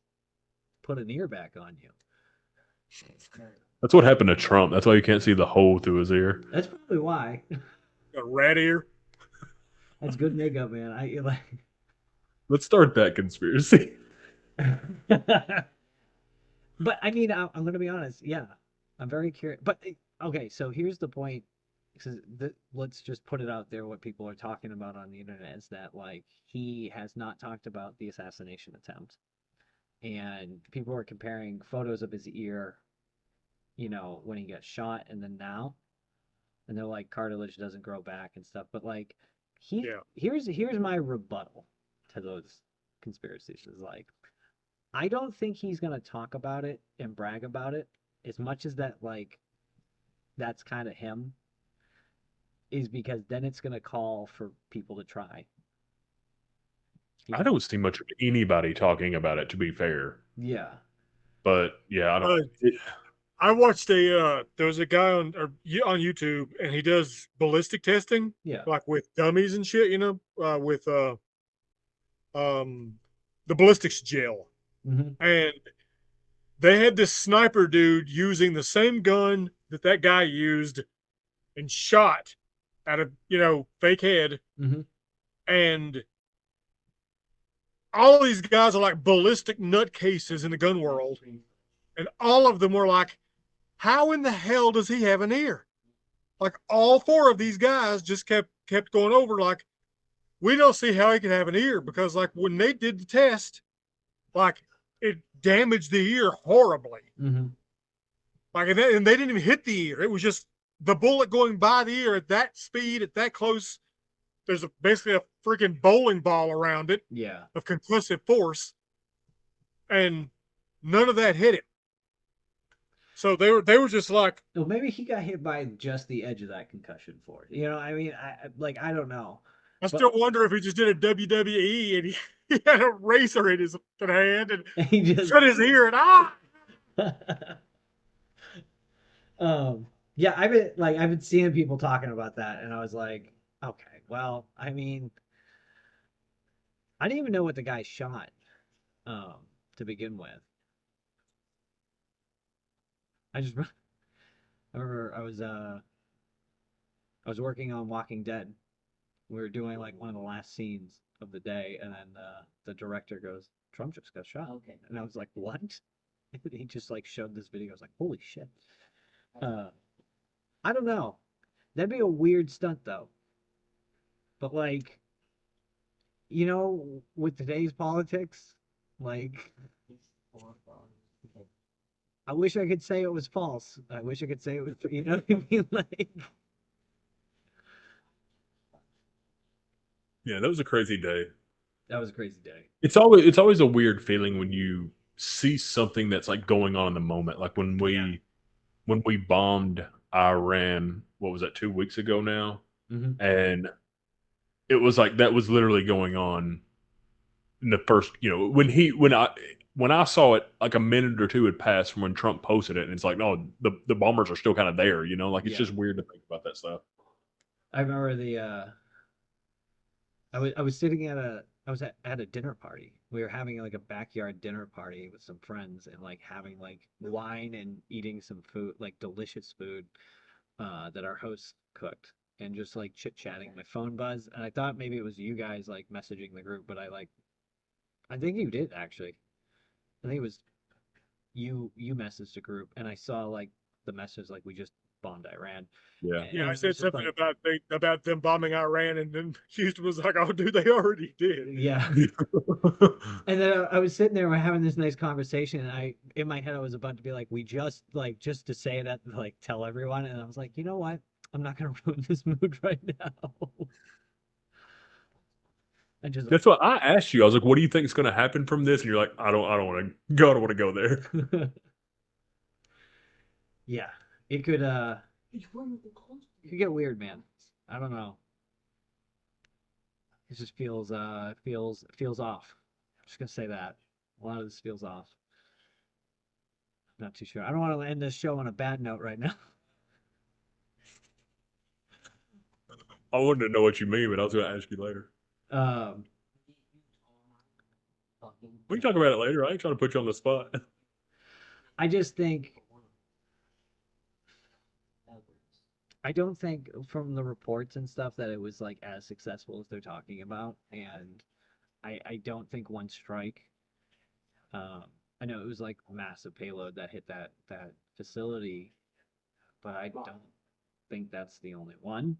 put an ear back on you? That's what happened to Trump. That's why you can't see the hole through his ear. That's probably why. A rat ear. That's good makeup, man. Let's start that conspiracy. But I mean, I'm gonna be honest. Yeah, I'm very curious. But okay, so here's the point. Let's just put it out there. What people are talking about on the internet is that like he has not talked about the assassination attempt, and people are comparing photos of his ear, when he got shot, and then now, and they're like cartilage doesn't grow back and stuff. But like, Yeah. here's my rebuttal to those conspiracies. Is like I don't think he's gonna talk about it and brag about it as much as that like that's kind of him is because then it's gonna call for people to try. I don't see much of anybody talking about it, to be fair. Yeah. But yeah, I don't. Uh, I watched there was a guy on YouTube, and he does ballistic testing, Yeah. like with dummies and shit, with the ballistics gel. Mm-hmm. And they had this sniper dude using the same gun that guy used and shot at a fake head. Mm-hmm. And all of these guys are like ballistic nutcases in the gun world, and all of them were like, how in the hell does he have an ear? Like all four of these guys just kept going over like, we don't see how he can have an ear, because like when they did the test, like it damaged the ear horribly. Mm-hmm. Like and they didn't even hit the ear. It was just the bullet going by the ear at that speed, at that close. There's basically a freaking bowling ball around it Yeah. of concussive force, and none of that hit it. So they were just like, Well, maybe he got hit by just the edge of that concussion force. I mean, I don't know. I still wonder if he just did a WWE and he had a razor in his hand and He just cut his ear and yeah, I've been seeing people talking about that, and I was like, okay, well, I mean, I didn't even know what the guy shot, to begin with. I just I remember I was working on Walking Dead. We were doing like one of the last scenes of the day, and then the director goes, "Trump just got shot," Okay. and I was like, "What?" He just like showed this video. I was like, "Holy shit!" I don't know. That'd be a weird stunt though. But like, with today's politics, like, I wish I could say it was false. I wish I could say it was, you know what I mean? Like, Yeah, that was a crazy day. that was a crazy day. It's always a weird feeling when you see something that's like going on in the moment. Like Yeah. when we bombed Iran, what was that, 2 weeks ago now? Mm-hmm. And it was like that was literally going on in the first, when I saw it, like a minute or two had passed from when Trump posted it, and it's like, no, the bombers are still kind of there, like it's Yeah. just weird to think about that stuff. I remember I was sitting I was at a dinner party. We were having like a backyard dinner party with some friends and like having like wine and eating some food, like delicious food, that our host cooked, and just like chit chatting. My phone buzzed, and I thought maybe it was you guys like messaging the group, but I think you did actually. I think it was you messaged the group, and I saw like the message like we just bombed Iran. Yeah. yeah, I was said just something like, about them bombing Iran, and then Houston was like, "Oh, dude, they already did." yeah. And then I was sitting there, we're having this nice conversation, and in my head, I was about to be like, we just to say that, like, tell everyone. And I was like, you know what? I'm not going to ruin this mood right now. I just, That's what I asked you. I was like, "What do you think is going to happen from this?" And you're like, I don't want to go. I don't want to go there." yeah, it could get weird, man. I don't know. It just feels off. I'm just gonna say that. A lot of this feels off. Not too sure. I don't want to end this show on a bad note right now. I wanted to know what you mean, but I was going to ask you later. Um, We can talk about it later. I ain't trying to put you on the spot. I just think I don't think from the reports and stuff that it was like as successful as they're talking about, and I don't think one strike. I know it was like massive payload that hit that facility, but I don't think that's the only one.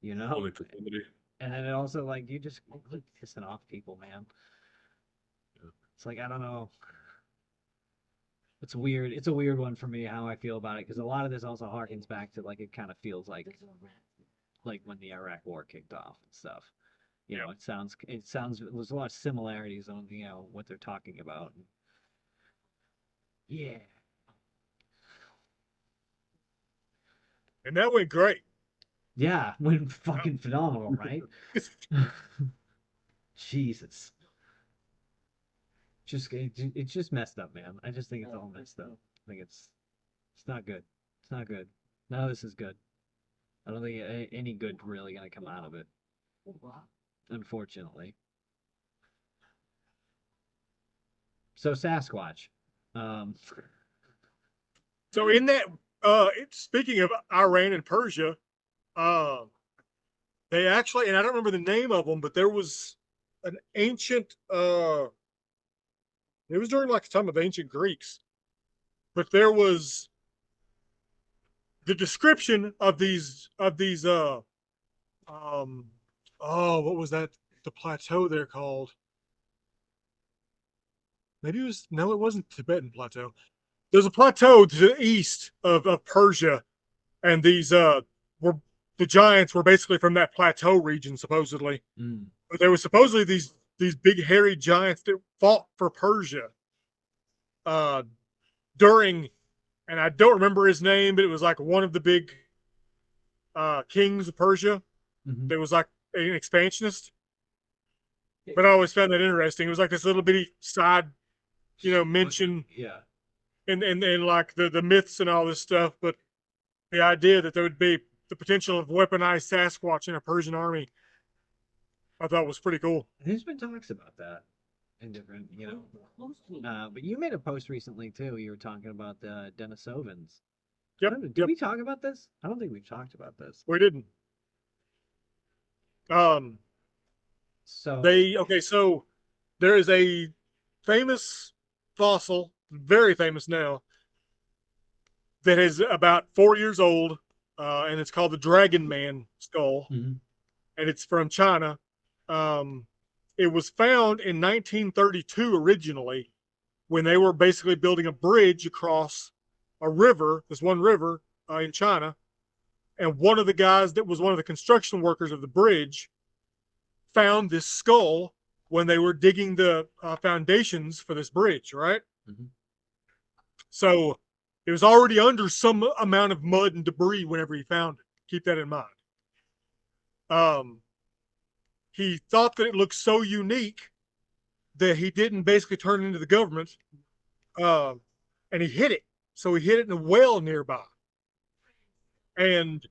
You know, Only facility. and then it also like you just like pissing off people, man. Yeah. It's like I don't know. It's weird. It's a weird one for me how I feel about it because a lot of this also harkens back to like it kind of feels like when the Iraq War kicked off and stuff. You know, it sounds there's a lot of similarities on what they're talking about. Yeah. And that went great. Yeah, went fucking phenomenal, right? Jesus. It's just messed up, man. I just think it's all messed up. I think it's not good. It's not good. None of this is good. I don't think any good really gonna come out of it, unfortunately. So Sasquatch. Um, So in that, speaking of Iran and Persia, uh, they actually, and I don't remember the name of them, but there was an ancient. It was during like the time of ancient Greeks, but there was the description of these. Um, oh, what was that? The plateau they're called. Maybe it was no, it wasn't Tibetan plateau. There's a plateau to the east of Persia, and these were the giants were basically from that plateau region supposedly. mm, But there were supposedly these big hairy giants that fought for Persia uh, during, and I don't remember his name, but it was like one of the big kings of Persia. mhm. That was like an expansionist. But I always found that interesting. It was like this little bitty side, mention Yeah. and like the myths and all this stuff. But the idea that there would be the potential of weaponized Sasquatch in a Persian army, I thought was pretty cool. There's been talks about that in different, but you made a post recently too. You were talking about the Denisovans. Yep, Did yep. we talk about this? I don't think we've talked about this. We didn't. So, So there is a famous fossil, very famous now, that is about 4 years old, and it's called the Dragon Man skull, mhm. and it's from China. Um, it was found in 1932 originally when they were basically building a bridge across a river, this one river in China, and one of the guys that was one of the construction workers of the bridge found this skull when they were digging the foundations for this bridge, right? Mhm. So it was already under some amount of mud and debris whenever he found it. Keep that in mind. He thought that it looked so unique that he didn't basically turn it into the government, and he hid it. So he hid it in a well nearby and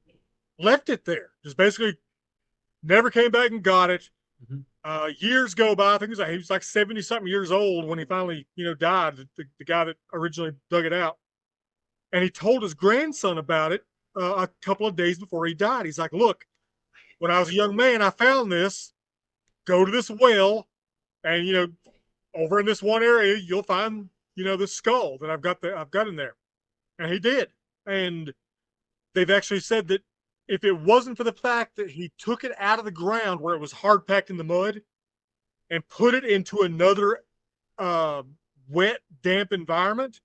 left it there. Just basically never came back and got it. Mhm. Years go by. I think he was like 70 something years old when he finally, died. The guy that originally dug it out, and he told his grandson about it a couple of days before he died. He's like, "Look, when I was a young man, I found this. Go to this well, and over in this one area, you'll find this skull that I've got in there." And he did. And they've actually said that if it wasn't for the fact that he took it out of the ground where it was hard packed in the mud and put it into another wet, damp environment,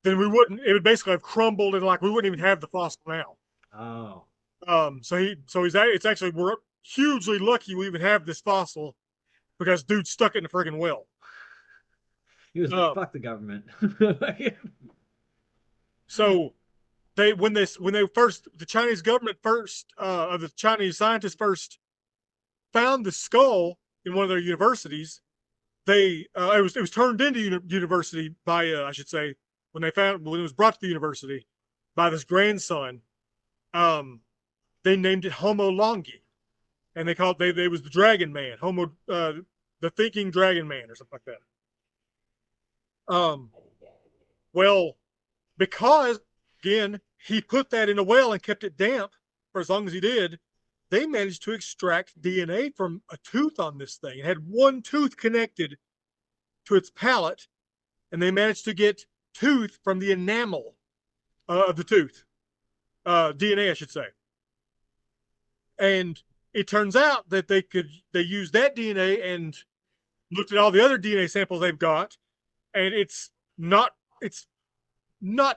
then it would basically have crumbled and like we wouldn't even have the fossil now. Oh, It's actually, we're hugely lucky we even have this fossil because dude stuck it in a friggin' well. he was like, fuck the government. So the Chinese government first, the Chinese scientists first found the skull in one of their universities, it was turned into university by I should say when it was brought to the university by this grandson. They named it Homo Longi, and they was the Dragon Man, the thinking Dragon Man or something like that. Well, because again he put that in a well and kept it damp for as long as he did, they managed to extract DNA from a tooth on this thing. It had one tooth connected to its palate, and they managed to get tooth from the enamel of the tooth, DNA, I should say. And it turns out that they used that DNA and looked at all the other DNA samples they've got, and it's not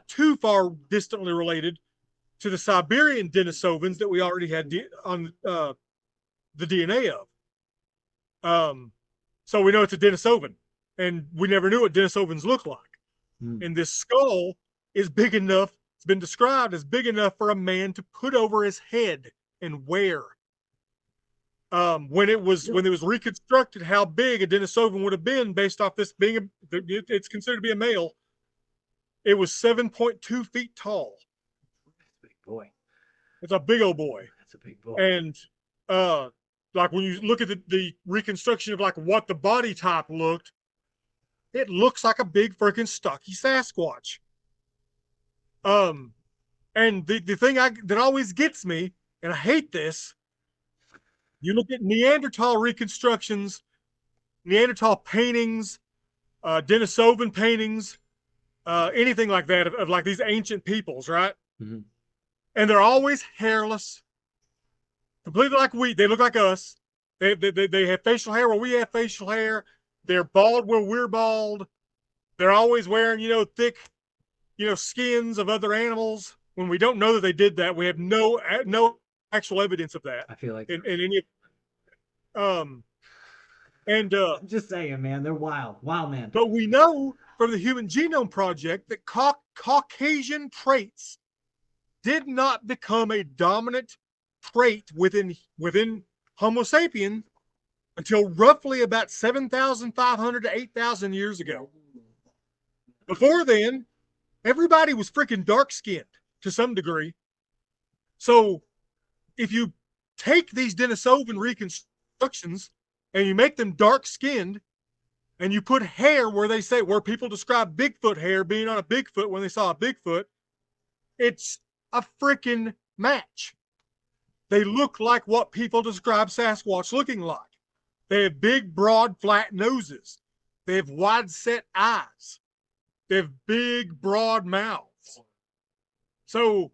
too far distantly related to the Siberian Denisovans that we already had on the DNA of. So we know it's a Denisovan, and we never knew what Denisovans look like. And this skull is big enough, it's been described as big enough for a man to put over his head and wear. When it was reconstructed, how big a Denisovan would have been based off this being it's considered to be a male. It was 7.2 feet tall. That's a big boy. It's a big old boy. That's a big boy. And like when you look at the reconstruction of like what the body type looked, it looks like a big freaking stocky Sasquatch. And the thing that always gets me, and I hate this, you look at Neanderthal reconstructions, Neanderthal paintings, Denisovan paintings, anything like that of like these ancient peoples, right? Mm-hmm. And they're always hairless, completely like they look like us. They have facial hair where we have facial hair. They're bald where we're bald. They're always wearing, thick, skins of other animals. When we don't know that they did that, we have no actual evidence of that. I feel like in any. I'm just saying, man, they're wild, man. But we know from the Human Genome Project that Caucasian traits did not become a dominant trait within Homo sapien until roughly about 7,500 to 8,000 years ago. Before then, everybody was freaking dark-skinned to some degree. So if you take these Denisovan reconstructions and you make them dark-skinned, and you put hair where people describe Bigfoot hair being on a Bigfoot when they saw a Bigfoot, it's a freaking match. They look like what people describe Sasquatch looking like. They have big, broad, flat noses. They have wide-set eyes. They have big, broad mouths. So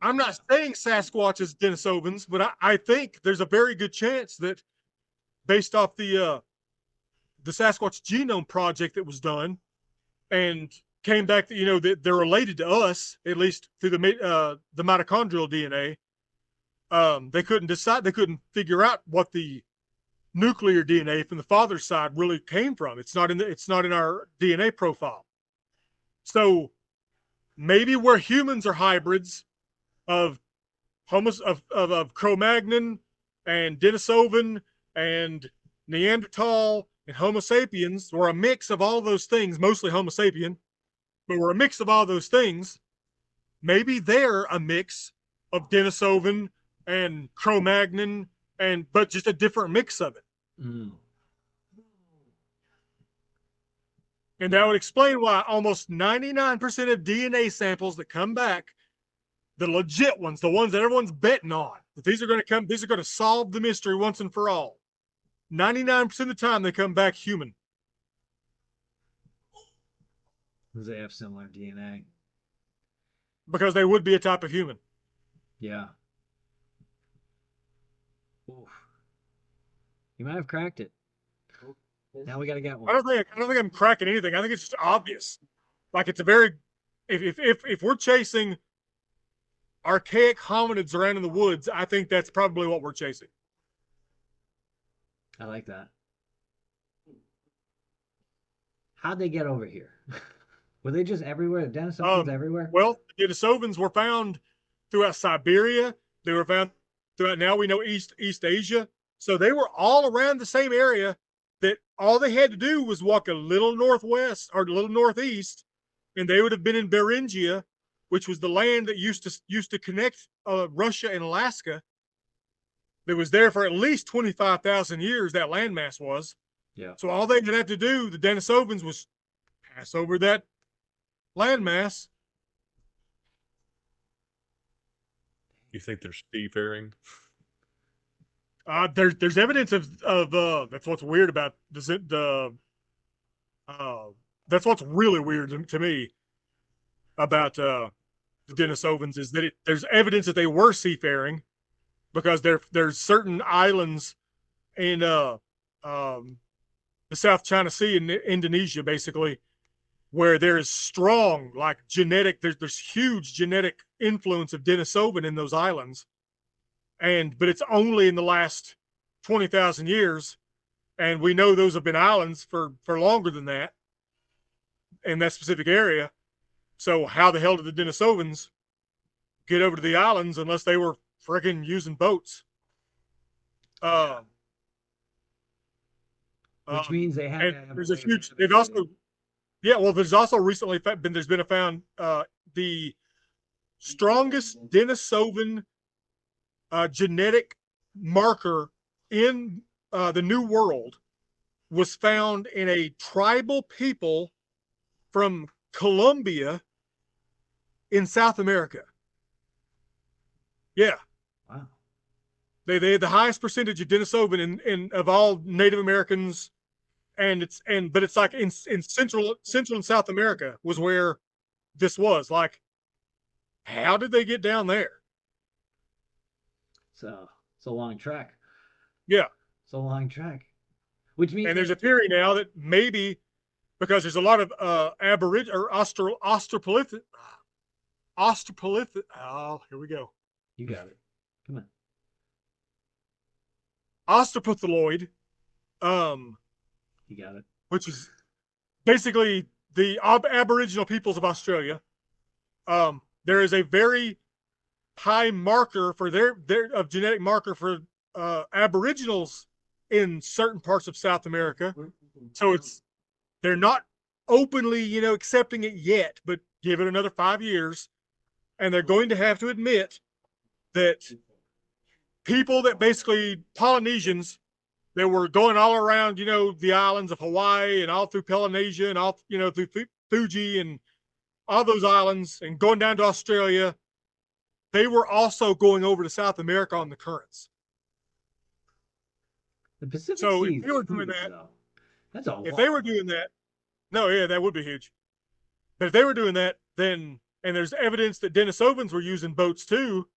I'm not saying Sasquatch is Denisovans, but I think there's a very good chance that based off the Sasquatch Genome Project that was done and came back that, that they're related to us, at least through the mitochondrial DNA. They couldn't figure out what the nuclear DNA from the father's side really came from. It's not in our DNA profile. So maybe where humans are hybrids of Cro-Magnon and Denisovan and Neanderthal and Homo sapiens, we're a mix of all those things, mostly Homo sapien, but we're a mix of all those things. Maybe they're a mix of Denisovan and Cro-Magnon, but just a different mix of it. Mm. And that would explain why almost 99% of DNA samples that come back, the legit ones, the ones that everyone's betting on, that these are going to solve the mystery once and for all. 99% of the time they come back human. Because they have similar DNA. Because they would be a type of human. Yeah. Oof. You might have cracked it. Now we got to get one. I don't think I'm cracking anything. I think it's just obvious. Like it's a very, if we're chasing archaic hominids around in the woods, I think that's probably what we're chasing. I like that. How'd they get over here? Were they just everywhere? The Denisovans everywhere? Well, the Denisovans were found throughout Siberia. They were found throughout, now we know, East Asia. So they were all around the same area, that all they had to do was walk a little northwest or a little northeast, and they would have been in Beringia, which was the land that used to connect Russia and Alaska. That was there for at least 25,000 years, that landmass was. Yeah. So all they would have to do, the Denisovans, was pass over that landmass. You think they're seafaring? There's evidence of that's what's weird about the uh that's what's really weird to me about the Denisovans is that there's evidence that they were seafaring because there's certain islands in the South China Sea in Indonesia basically where there is strong like genetic there's huge genetic influence of Denisovan in those islands, but it's only in the last 20,000 years, and we know those have been islands for longer than that in that specific area. So how the hell did the Denisovans get over to the islands unless they were freaking using boats? Which means they had to And have there's a way to huge. They've navigate. also, yeah. Well, there's also recently been a found the strongest Denisovan genetic marker in the New World was found in a tribal people from Colombia in South America. Yeah, Wow. they had the highest percentage of Denisovan in of all Native Americans, but it's like in Central and South America was where this was. Like, how did they get down there? So it's a long trek. Yeah, It's a long trek. Which means and there's a theory now that maybe because there's a lot of Aboriginal or Australopithecus. Oh, here we go. you got it. Come on. Australopithaloid, You got it. which is basically the Aboriginal peoples of Australia. There is a very high marker for their of genetic marker for Aboriginals in certain parts of South America. So they're not openly, accepting it yet, but give it another 5 years, and they're going to have to admit that people that basically Polynesians that were going all around, the islands of Hawaii and all through Polynesia and all, through Fuji and all those islands and going down to Australia, they were also going over to South America on the currents. The Pacific So Sea if is they were doing huge, that, though. That's a if lot. they were doing that, no, yeah, that would be huge. But if they were doing that, then, and there's evidence that Denisovans were using boats too,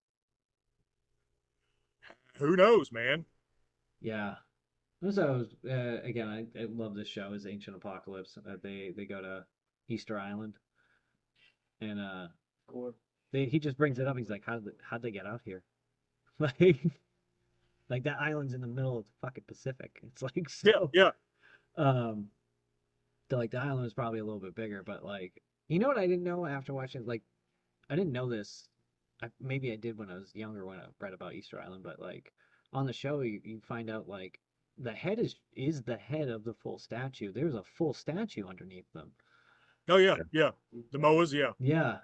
who knows, man? Yeah. So again, I love this show. Is Ancient Apocalypse. They go to Easter Island, and he just brings it up. He's like, how'd they get out here? Like that island's in the middle of the fucking Pacific. It's like so. Yeah. So like the island was probably a little bit bigger, but like you know what I didn't know after watching, like I didn't know this. Maybe I did when I was younger when I read about Easter Island, but like on the show you find out like the head is the head of the full statue. There's a full statue underneath them. Oh yeah. The Moas, yeah. Yeah.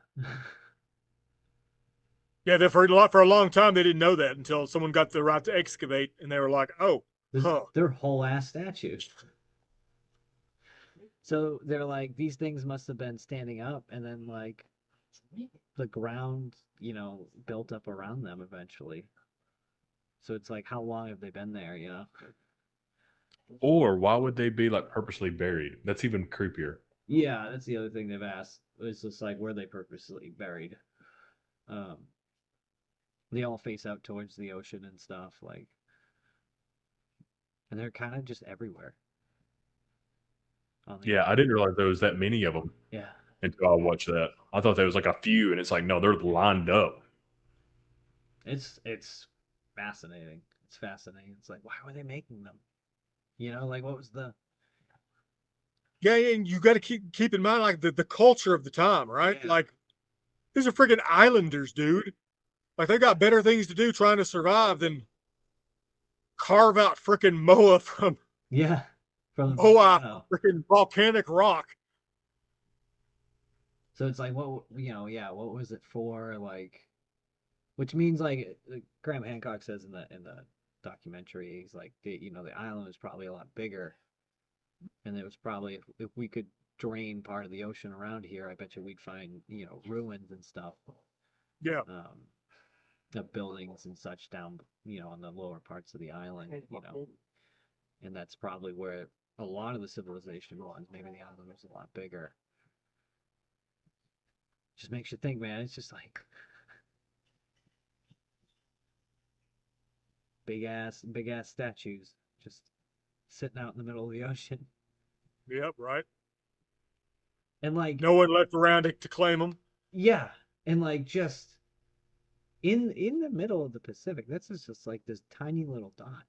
Yeah, for a long time they didn't know that until someone got the right to excavate, and they were like, "Oh, They're whole ass statues. So they're like these things must have been standing up, and then like the ground, built up around them eventually. So it's like, how long have they been there? Or why would they be like purposely buried? That's even creepier. Yeah, that's the other thing they've asked. It's just like where they purposely buried. Um, they all face out towards the ocean and stuff, like, and they're kind of just everywhere. Yeah, I didn't realize there was that many of them Yeah. until I watched that. I thought there was like a few, and it's like, no, they're lined up. It's fascinating. It's fascinating. It's like, why were they making them? Like what was the yeah." And you got to keep in mind like the culture of the time, right? Yeah. Like these are freaking islanders, dude. Like they got better things to do trying to survive than carve out freaking Moa from from freaking volcanic rock. So it's like what what was it for? Like, which means like Graham Hancock says in the documentary, he's like the island was probably a lot bigger, and it was probably if we could drain part of the ocean around here, I bet you we'd find ruins and stuff. Yeah. of buildings and such down, on the lower parts of the island, and that's probably where a lot of the civilization was. Maybe the island was a lot bigger. Just makes you think, man. It's just like big ass statues just sitting out in the middle of the ocean, Yep, right. and like, No one left around to claim them. yeah, and like just in the middle of the Pacific. This is just like this tiny little dot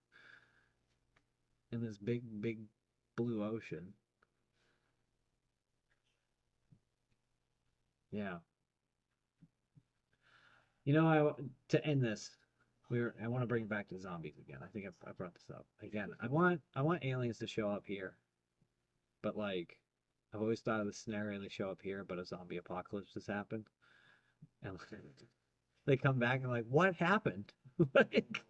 in this big blue ocean. Yeah. To end this, I want to bring it back to zombies again. I think I brought this up again. I want aliens to show up here, but like, I've always thought of the scenario: they show up here, but a zombie apocalypse has happened, and they come back and like, what happened? Like,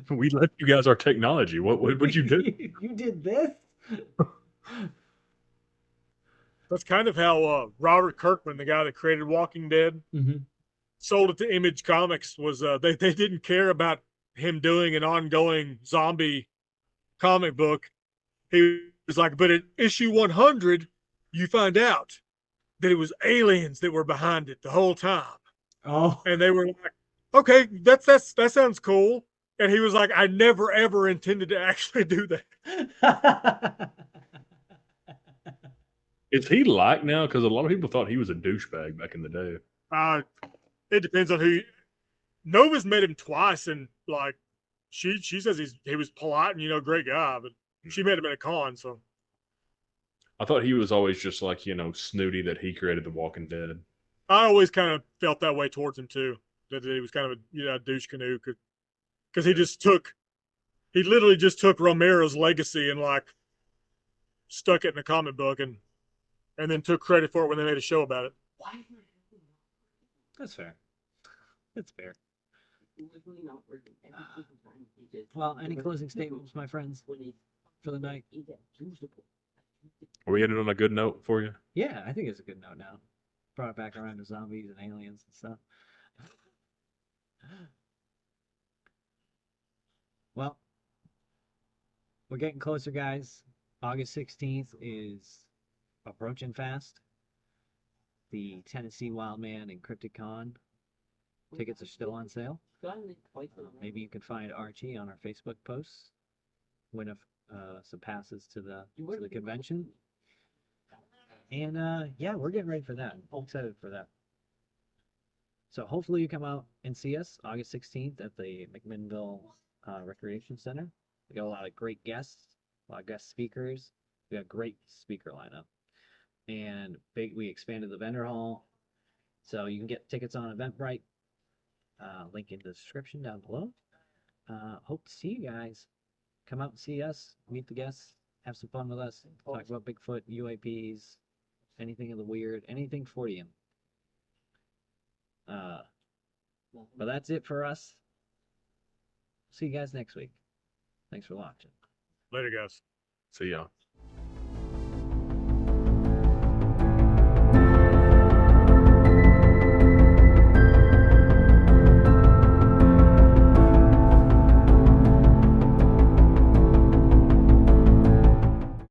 We left you guys our technology. What'd you do? You did this? That's kind of how Robert Kirkman, the guy that created Walking Dead, Mm-hmm. sold it to Image Comics. Was they didn't care about him doing an ongoing zombie comic book. He was like, but at issue 100, you find out that it was aliens that were behind it the whole time. Oh. And they were like, okay, that sounds cool. And he was like, I never ever intended to actually do that. Is he like now? Because a lot of people thought he was a douchebag back in the day. It depends on who. Nova's met him twice, and like she says he was polite and great guy, but she met him at a con. So I thought he was always just like, snooty that he created The Walking Dead. I always kind of felt that way towards him too. That he was kind of a douche canoe because he literally just took Romero's legacy and like stuck it in a comic book and then took credit for it when they made a show about it. That's fair. That's fair. Well, any closing statements, my friends, for the night? Are we ending on a good note for you? Yeah, I think it's a good note now. Brought it back around to zombies and aliens and stuff. Well, we're getting closer, guys. August 16th is approaching fast. The Tennessee Wildman and Cryptic Con tickets are still on sale. Maybe you can find Archie on our Facebook posts. Win some passes to the convention. And yeah, we're getting ready for that. I'm excited for that. So hopefully you come out and see us August 16th at the McMinnville Recreation Center. We got a lot of great guests, a lot of guest speakers. We got a great speaker lineup. And we expanded the vendor hall. So you can get tickets on Eventbrite. Link in the description down below. Hope to see you guys. Come out and see us, meet the guests, have some fun with us, talk about Bigfoot, UAPs, anything of the weird, anything for you. But that's it for us. See you guys next week. Thanks for watching. Later, guys. See ya.